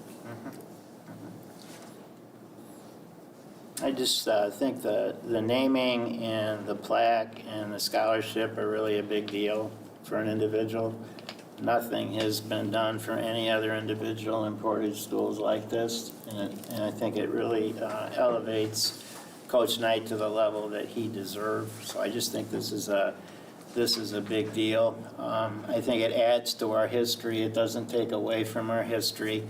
I just think the naming and the plaque and the scholarship are really a big deal for an individual. Nothing has been done for any other individual in Portage schools like this, and I think it really elevates Coach Knight to the level that he deserves. So I just think this is a big deal. I think it adds to our history. It doesn't take away from our history.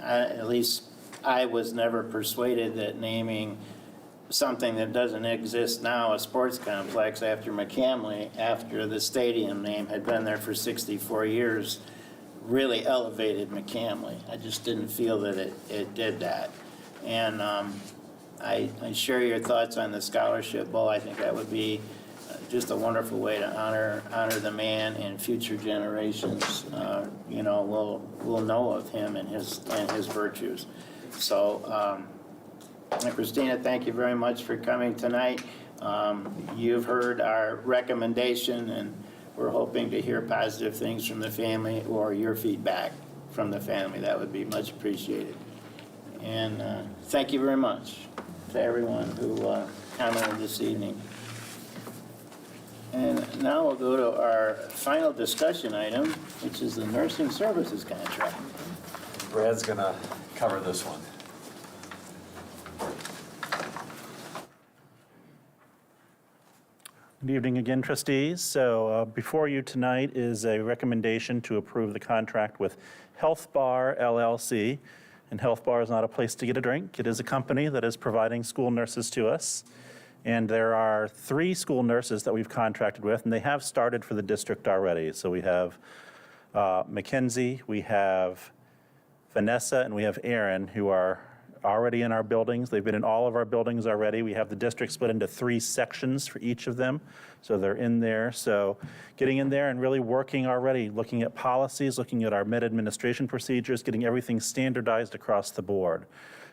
At least I was never persuaded that naming something that doesn't exist now, a sports complex after McCamley, after the stadium name had been there for 64 years, really elevated McCamley. I just didn't feel that it did that. And I share your thoughts on the scholarship, Bo. I think that would be just a wonderful way to honor the man, and future generations, you know, will know of him and his virtues. So, Christina, thank you very much for coming tonight. You've heard our recommendation, and we're hoping to hear positive things from the family or your feedback from the family. That would be much appreciated. And thank you very much to everyone who commented this evening. And now we'll go to our final discussion item, which is the nursing services contract. Brad's going to cover this one. Good evening again, trustees. So before you tonight is a recommendation to approve the contract with Health Bar LLC. And Health Bar is not a place to get a drink. It is a company that is providing school nurses to us. And there are 3 school nurses that we've contracted with, and they have started for the district already. So we have Mackenzie, we have Vanessa, and we have Aaron, who are already in our buildings. They've been in all of our buildings already. We have the district split into 3 sections for each of them. So they're in there. So getting in there and really working already, looking at policies, looking at our med administration procedures, getting everything standardized across the board.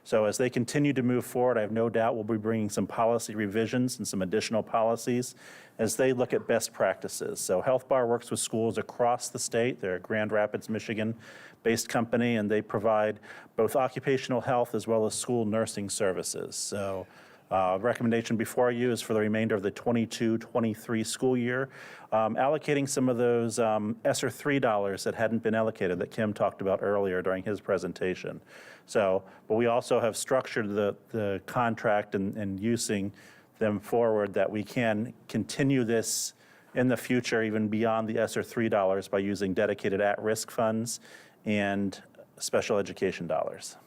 So as they continue to move forward, I have no doubt we'll be bringing some policy revisions and some additional policies as they look at best practices. So Health Bar works with schools across the state. They're a Grand Rapids, Michigan-based company, and they provide both occupational health as well as school nursing services. So recommendation before you is for the remainder of the 22-23 school year, allocating some of those ESSER III dollars that hadn't been allocated that Kim talked about earlier during his presentation. So, but we also have structured the contract and using them forward that we can continue this in the future, even beyond the ESSER III dollars, by using dedicated at-risk funds and special education dollars.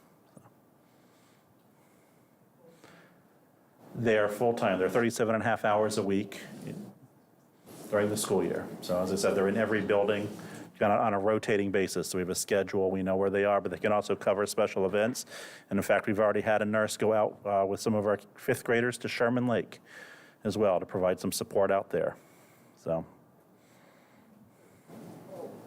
They are full-time. They're 37 and a half hours a week during the school year. So as I said, they're in every building on a rotating basis. So we have a schedule. We know where they are, but they can also cover special events. And in fact, we've already had a nurse go out with some of our 5th graders to Sherman Lake as well to provide some support out there. So.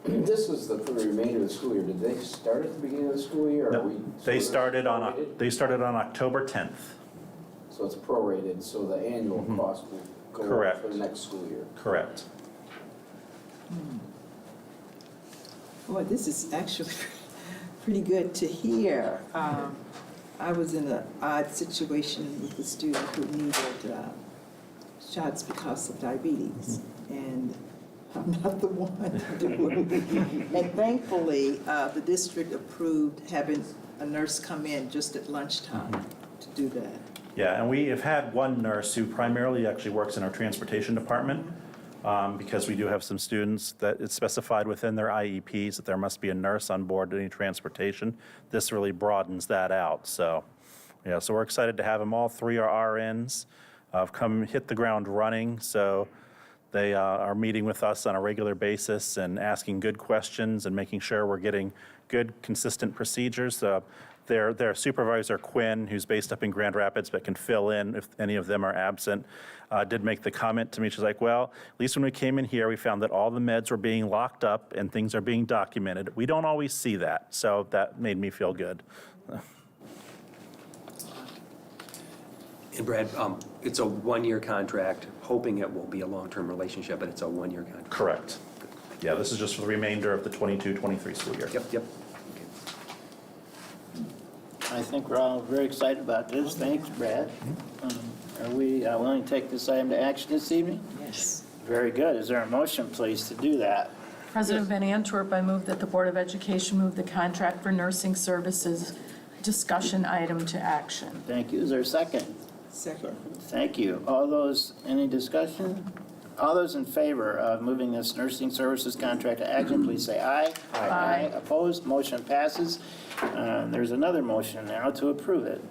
This is for the remainder of the school year. Did they start at the beginning of the school year? Or No, are we they sort of started on October 10th. So it's prorated, so the annual cost will go Correct. up for the next school year. Correct. Boy, this is actually pretty good to hear. I was in an odd situation with a student who needed shots because of diabetes, and I'm not the one to do it. And thankfully, the district approved having a nurse come in just at lunchtime to do that. Yeah, and we have had one nurse who primarily actually works in our transportation department, because we do have some students that it's specified within their IEPs that there must be a nurse on board any transportation. This really broadens that out. So, yeah, so we're excited to have them. All 3 are RNs, have come hit the ground running. So they are meeting with us on a regular basis and asking good questions and making sure we're getting good, consistent procedures. Their supervisor, Quinn, who's based up in Grand Rapids but can fill in if any of them are absent, did make the comment to me. She's like, well, at least when we came in here, we found that all the meds were being locked up and things are being documented. We don't always see that, so that made me feel good. And Brad, it's a 1-year contract, hoping it will be a long-term relationship, but it's a 1-year contract. Correct. Yeah, this is just for the remainder of the 22-23 school year. Yep. I think we're all very excited about this. Thanks, Brad. Are we willing to take this item to action this evening? Yes. Very good. Is there a motion, please, to do that? President Van Antwerp, I move that the Board of Education move the contract for nursing services discussion item to action. Thank you. Is there a second? Second. Thank you. All those, any discussion? All those in favor of moving this nursing services contract to action, please say aye. Aye. Opposed? Motion passes. There's another motion now to approve it.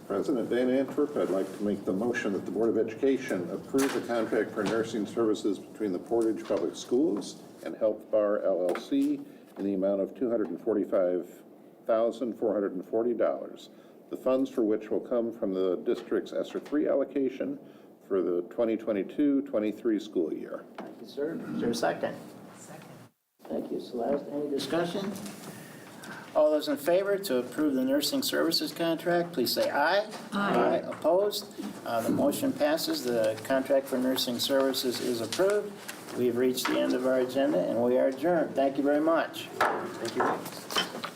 President Van Antwerp, I'd like to make the motion that the Board of Education approve the contract for nursing services between the Portage Public Schools and Health Bar LLC in the amount of $245,440. The funds for which will come from the district's ESSER III allocation for the 2022-23 school year. Thank you, sir. Is there a second? Second. Thank you, Celeste. Any discussion? All those in favor to approve the nursing services contract, please say aye. Aye. Opposed? The motion passes. The contract for nursing services is approved. We've reached the end of our agenda, and we are adjourned. Thank you very much. Thank you.